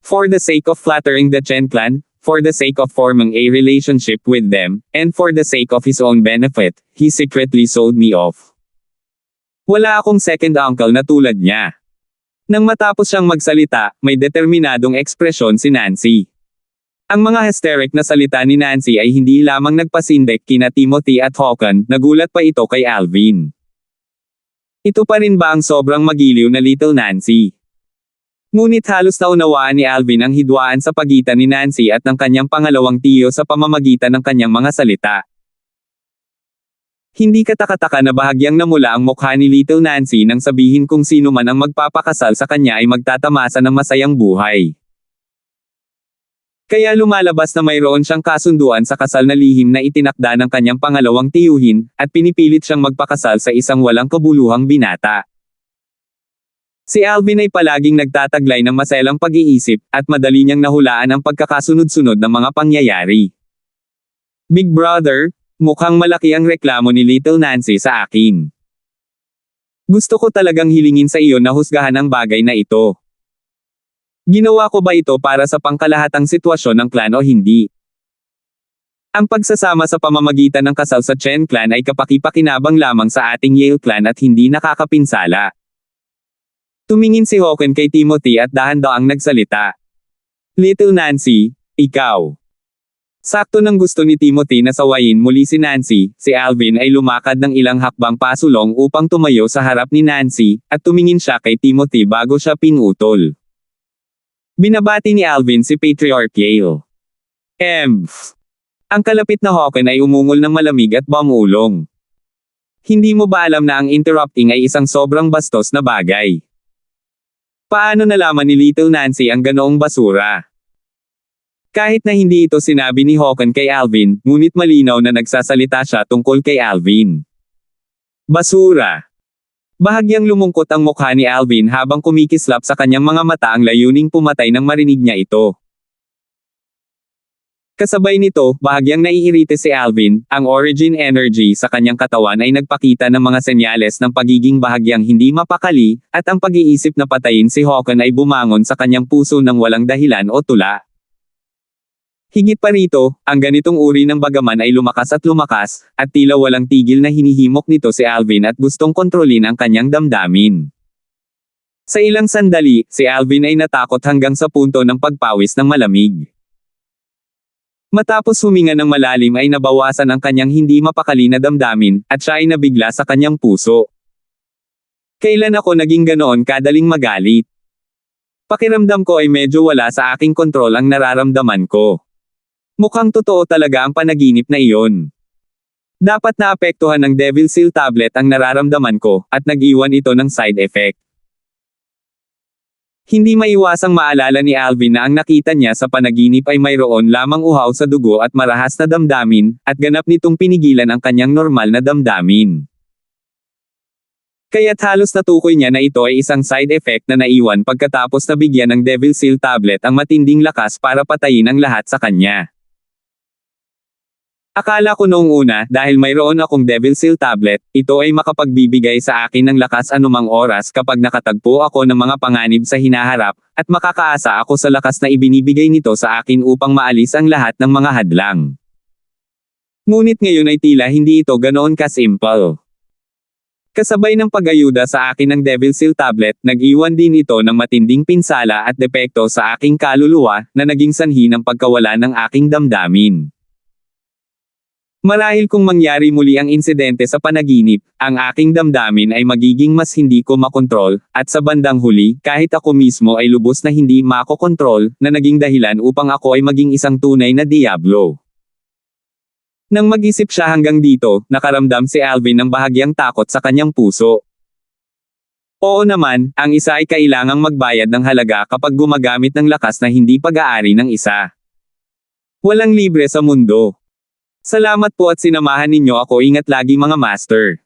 Speaker 1: For the sake of flattering the Chen clan, for the sake of forming a relationship with them, and for the sake of his own benefit, he secretly sold me off. Wala akong second uncle na tulad niya. Nang matapos siyang magsalita, may determinadong ekspresyon si Nancy. Ang mga hysteric na salita ni Nancy ay hindi lamang nagpasindek kina Timothy at Hoken, nagulat pa ito kay Alvin. Ito pa rin ba ang sobrang magiliw na Little Nancy? Ngunit halos naunawaan ni Alvin ang hidwaan sa pagitan ni Nancy at ng kanyang pangalawang tiyo sa pamamagitan ng kanyang mga salita. Hindi katakataka na bahagyang namula ang mukha ni Little Nancy nang sabihin kung sino man ang magpapakasal sa kanya ay magtatamasa ng masayang buhay. Kaya lumalabas na mayroon siyang kasunduan sa kasal na lihim na itinakda ng kanyang pangalawang tiyuhin, at pinipilit siyang magpakasal sa isang walang kabuluhang binata. Si Alvin ay palaging nagtataglay ng maselang pag-iisip, at madali niyang nahulaan ang pagkakasunod-sunod ng mga pangyayari. Big Brother, mukhang malaki ang reklamo ni Little Nancy sa akin. Gusto ko talagang hilingin sa iyo na husgahan ang bagay na ito. Ginawa ko ba ito para sa pangkalahatang sitwasyon ng clan o hindi? Ang pagsasama sa pamamagitan ng kasal sa Chen clan ay kapaki-pakinabang lamang sa ating Yale clan at hindi nakakapinsala. Tumingin si Hoken kay Timothy at dahan-daang nagsalita. Little Nancy, ikaw. Sakto nang gusto ni Timothy na sawayin muli si Nancy, si Alvin ay lumakad ng ilang hakbang pasulong upang tumayo sa harap ni Nancy, at tumingin siya kay Timothy bago siya pinutol. Binabati ni Alvin si Patriarch Yale. Ang kalapit na Hoken ay umungol ng malamig at bumulong. Hindi mo ba alam na ang interrupting ay isang sobrang bastos na bagay? Paano nalaman ni Little Nancy ang ganoong basura? Kahit na hindi ito sinabi ni Hoken kay Alvin, ngunit malinaw na nagsasalita siya tungkol kay Alvin. Basura. Bahagyang lumungkot ang mukha ni Alvin habang kumikislap sa kanyang mga mata ang layuning pumatay nang marinig niya ito. Kasabay nito, bahagyang naiirite si Alvin, ang origin energy sa kanyang katawan ay nagpakita ng mga senyales ng pagiging bahagyang hindi mapakali, at ang pag-iisip na patayin si Hoken ay bumangon sa kanyang puso ng walang dahilan o tula. Higit pa rito, ang ganitong uri ng bagaman ay lumakas, at tila walang tigil na hinihimok nito si Alvin at gustong kontrolin ang kanyang damdamin. Sa ilang sandali, si Alvin ay natakot hanggang sa punto ng pagpawis ng malamig. Matapos huminga ng malalim ay nabawasan ang kanyang hindi mapakali na damdamin, at siya ay nabigla sa kanyang puso. Kailan ako naging ganoon kadaling magalit? Pakiramdam ko ay medyo wala sa aking kontrol ang nararamdaman ko. Mukhang totoo talaga ang panaginip na iyon. Dapat naapektuhan ng Devil Seal tablet ang nararamdaman ko, at nag-iwan ito ng side effect. Hindi maiwasang maalala ni Alvin na ang nakita niya sa panaginip ay mayroon lamang uhaw sa dugo at marahas na damdamin, at ganap nitong pinigilan ang kanyang normal na damdamin. Kaya't halos natukoy niya na ito ay isang side effect na naiwan pagkatapos na bigyan ng Devil Seal tablet ang matinding lakas para patayin ang lahat sa kanya. Akala ko noong una, dahil mayroon akong Devil Seal tablet, ito ay makapagbibigay sa akin ng lakas anumang oras kapag nakatagpo ako ng mga panganib sa hinaharap, at makakaasa ako sa lakas na ibinibigay nito sa akin upang maalis ang lahat ng mga hadlang. Ngunit ngayon ay tila hindi ito ganoon ka-simple. Kasabay ng pag-ayuda sa akin ng Devil Seal tablet, nag-iwan din ito ng matinding pinsala at depekto sa aking kaluluwa, na naging sanhi ng pagkawala ng aking damdamin. Marahil kung mangyari muli ang insidente sa panaginip, ang aking damdamin ay magiging mas hindi ko makontrol, at sa bandang huli, kahit ako mismo ay lubos na hindi makokontrol, na naging dahilan upang ako ay maging isang tunay na diablo. Nang mag-isip siya hanggang dito, nakaramdam si Alvin ng bahagyang takot sa kanyang puso. Oo naman, ang isa ay kailangang magbayad ng halaga kapag gumagamit ng lakas na hindi pag-aari ng isa. Walang libre sa mundo. Salamat po at sinamahan ninyo ako, ingat lagi mga master.